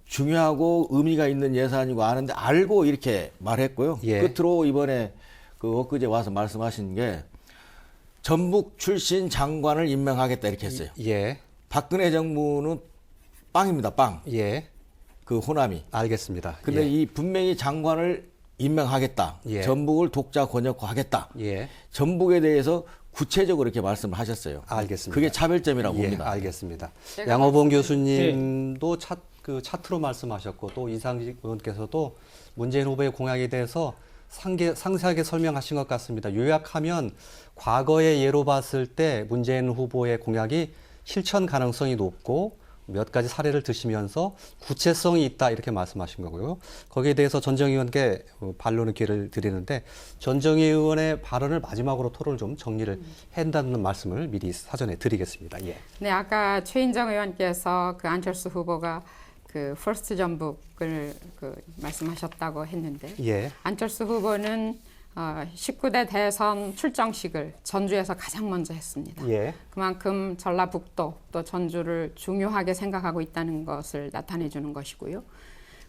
Speaker 4: 중요하고 의미가 있는 예산이고 아는데 알고 이렇게 말했고요.
Speaker 1: 예.
Speaker 4: 끝으로 이번에 그 엊그제 와서 말씀하신 게 전북 출신 장관을 임명하겠다 이렇게 했어요.
Speaker 1: 예.
Speaker 4: 박근혜 정부는 빵입니다. 빵.
Speaker 1: 예.
Speaker 4: 그 호남이.
Speaker 1: 알겠습니다.
Speaker 4: 근데
Speaker 1: 예.
Speaker 4: 이 분명히 장관을 임명하겠다.
Speaker 1: 예.
Speaker 4: 전북을 독자 권역화하겠다.
Speaker 1: 예.
Speaker 4: 전북에 대해서 구체적으로 이렇게 말씀을 하셨어요.
Speaker 1: 알겠습니다.
Speaker 4: 그게 차별점이라고
Speaker 1: 예,
Speaker 4: 봅니다.
Speaker 1: 알겠습니다.
Speaker 2: 제가
Speaker 1: 양호봉 교수님도 차트로 말씀하셨고 또 이상직 의원께서도 문재인 후보의 공약에 대해서 상세하게 설명하신 것 같습니다. 요약하면 과거의 예로 봤을 때 문재인 후보의 공약이 실천 가능성이 높고 몇 가지 사례를 드시면서 구체성이 있다 이렇게 말씀하신 거고요. 거기에 대해서 전정희 의원께 반론의 기회를 드리는데 전정희 의원의 발언을 마지막으로 토론을 좀 정리를 한다는 말씀을 미리 사전에 드리겠습니다. 예.
Speaker 2: 네, 아까 최인정 의원께서 그 안철수 후보가 그 퍼스트 전북을 말씀하셨다고 했는데
Speaker 1: 예.
Speaker 2: 안철수 후보는 19대 대선 출정식을 전주에서 가장 먼저 했습니다.
Speaker 1: 예.
Speaker 2: 그만큼 전라북도 또 전주를 중요하게 생각하고 있다는 것을 나타내 주는 것이고요.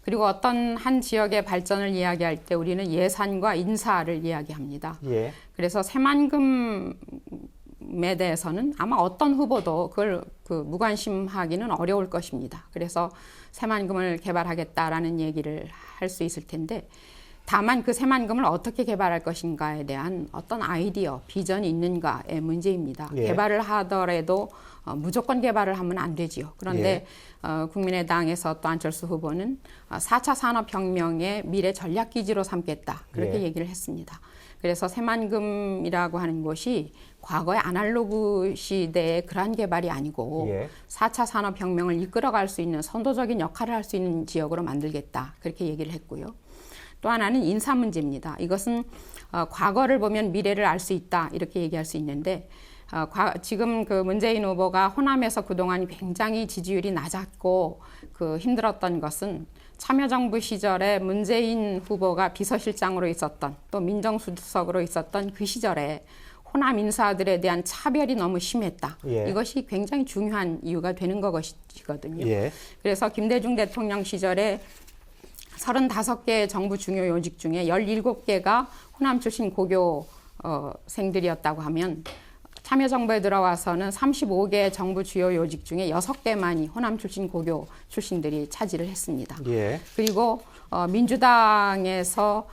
Speaker 2: 그리고 어떤 한 지역의 발전을 이야기할 때 우리는 예산과 인사를 이야기합니다.
Speaker 1: 예.
Speaker 2: 그래서 새만금에 대해서는 아마 어떤 후보도 그걸 무관심하기는 어려울 것입니다. 그래서 새만금을 개발하겠다라는 얘기를 할 수 있을 텐데 다만 그 새만금을 어떻게 개발할 것인가에 대한 어떤 아이디어, 비전이 있는가의 문제입니다.
Speaker 1: 예.
Speaker 2: 개발을 하더라도 무조건 개발을 하면 안 되지요. 그런데 국민의당에서 또 안철수 후보는 4차 산업혁명의 미래 전략기지로 삼겠다. 그렇게
Speaker 1: 예.
Speaker 2: 얘기를 했습니다. 그래서 새만금이라고 하는 것이 과거의 아날로그 시대의 그러한 개발이 아니고
Speaker 1: 예.
Speaker 2: 4차 산업혁명을 이끌어갈 수 있는 선도적인 역할을 할 수 있는 지역으로 만들겠다. 그렇게 얘기를 했고요. 또 하나는 인사 문제입니다. 이것은 과거를 보면 미래를 알 수 있다 이렇게 얘기할 수 있는데 지금 그 문재인 후보가 호남에서 그동안 굉장히 지지율이 낮았고 힘들었던 것은 참여정부 시절에 문재인 후보가 비서실장으로 있었던 또 민정수석으로 있었던 그 시절에 호남 인사들에 대한 차별이 너무 심했다.
Speaker 1: 예.
Speaker 2: 이것이 굉장히 중요한 이유가 되는 것이거든요.
Speaker 1: 예.
Speaker 2: 그래서 김대중 대통령 시절에 35개의 정부 중요 요직 중에 17개가 호남 출신 고교생들이었다고 하면 참여정부에 들어와서는 35개의 정부 주요 요직 중에 6개만이 호남 출신 고교 출신들이 차지를 했습니다.
Speaker 1: 예.
Speaker 2: 그리고 민주당에서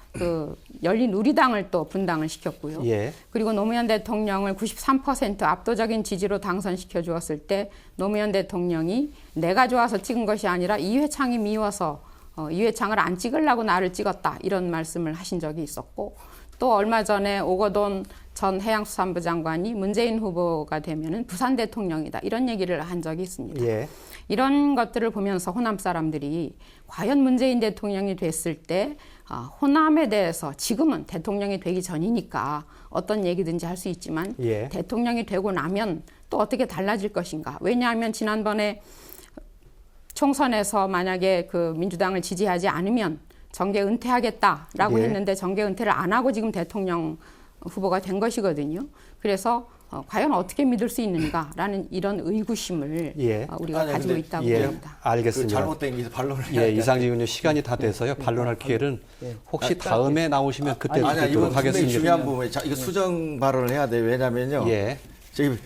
Speaker 2: 열린 우리당을 또 분당을 시켰고요.
Speaker 1: 예.
Speaker 2: 그리고 노무현 대통령을 93% 압도적인 지지로 당선시켜 주었을 때 노무현 대통령이 내가 좋아서 찍은 것이 아니라 이회창이 미워서 이회창을 안 찍으려고 나를 찍었다 이런 말씀을 하신 적이 있었고 또 얼마 전에 오거돈 전 해양수산부 장관이 문재인 후보가 되면은 부산 대통령이다 이런 얘기를 한 적이 있습니다.
Speaker 1: 예.
Speaker 2: 이런 것들을 보면서 호남 사람들이 과연 문재인 대통령이 됐을 때 호남에 대해서 지금은 대통령이 되기 전이니까 어떤 얘기든지 할 수 있지만
Speaker 1: 예.
Speaker 2: 대통령이 되고 나면 또 어떻게 달라질 것인가. 왜냐하면 지난번에 총선에서 만약에 민주당을 지지하지 않으면 정계 은퇴하겠다라고
Speaker 1: 예.
Speaker 2: 했는데 정계 은퇴를 안 하고 지금 대통령 후보가 된 것이거든요. 그래서 과연 어떻게 믿을 수 있는가라는 이런 의구심을
Speaker 1: 예.
Speaker 2: 우리가
Speaker 4: 아니,
Speaker 2: 가지고
Speaker 4: 근데
Speaker 2: 있다고
Speaker 1: 예.
Speaker 2: 봅니다.
Speaker 1: 알겠습니다.
Speaker 4: 잘못된 게 반론을 해야
Speaker 1: 예,
Speaker 4: 돼요.
Speaker 1: 이상직 의원님 시간이 다 돼서요. 반론할 기회는 혹시 다음에 나오시면 그때
Speaker 4: 아니야, 이건
Speaker 1: 듣도록
Speaker 4: 굉장히
Speaker 1: 하겠습니다.
Speaker 4: 중요한 부분이에요. 자, 이거 수정 발언을 해야 돼요. 왜냐면요.
Speaker 1: 예.
Speaker 4: 저기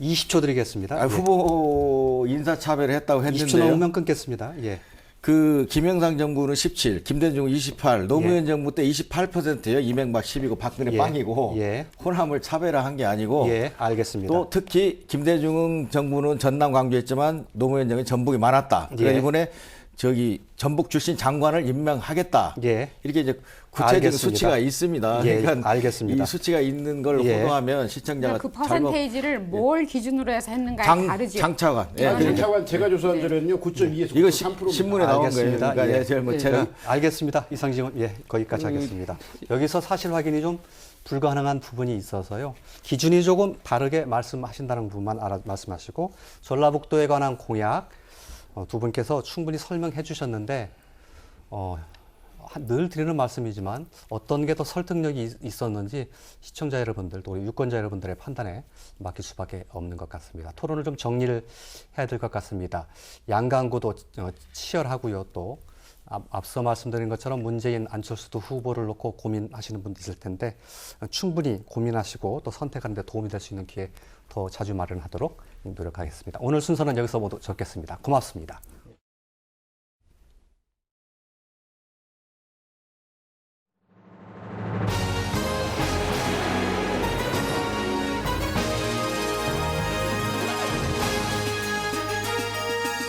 Speaker 1: 20초 드리겠습니다.
Speaker 4: 후보 인사차별을 했다고
Speaker 1: 20초
Speaker 4: 했는데요.
Speaker 1: 넘으면 끊겠습니다. 예.
Speaker 4: 김영삼 정부는 17, 김대중 28, 노무현 정부 때 28%예요. 이명박 10이고 박근혜
Speaker 1: 예.
Speaker 4: 빵이고
Speaker 1: 예.
Speaker 4: 호남을 차별화한 게 아니고
Speaker 1: 예, 알겠습니다.
Speaker 4: 또 특히 김대중 정부는 전남 광주했지만 노무현 정부는 전북이 많았다. 그래서
Speaker 1: 예.
Speaker 4: 이번에 전북 출신 장관을 임명하겠다.
Speaker 1: 예.
Speaker 4: 이렇게 이제 구체적인
Speaker 1: 알겠습니다.
Speaker 4: 수치가 있습니다.
Speaker 1: 예,
Speaker 4: 그러니까
Speaker 1: 알겠습니다.
Speaker 4: 이 수치가 있는 걸
Speaker 1: 예.
Speaker 4: 보도하면 시청자가
Speaker 2: 그 퍼센테이지를 뭘 기준으로 해서 했는가에 다르죠.
Speaker 4: 장차관. 예,
Speaker 2: 저는
Speaker 4: 그러니까
Speaker 5: 차관 제가 조사한 자료는요 9.2에서
Speaker 4: 이거
Speaker 5: 9.3%입니다.
Speaker 4: 신문에 나온 거예요.
Speaker 1: 알겠습니다.
Speaker 4: 그러니까
Speaker 1: 예.
Speaker 4: 제가
Speaker 1: 알겠습니다. 이상직 의원, 예, 거기까지 하겠습니다. 여기서 사실 확인이 좀 불가능한 부분이 있어서요. 기준이 조금 다르게 말씀하신다는 부분만 말씀하시고 전라북도에 관한 공약 두 분께서 충분히 설명해 주셨는데 늘 드리는 말씀이지만 어떤 게 더 설득력이 있었는지 시청자 여러분들 또 우리 유권자 여러분들의 판단에 맡길 수밖에 없는 것 같습니다. 토론을 좀 정리를 해야 될 것 같습니다. 양강구도 치열하고요. 또 앞서 말씀드린 것처럼 문재인, 안철수 두 후보를 놓고 고민하시는 분도 있을 텐데 충분히 고민하시고 또 선택하는 데 도움이 될 수 있는 기회 더 자주 마련하도록 노력하겠습니다. 오늘 순서는 여기서 모두 접겠습니다. 고맙습니다.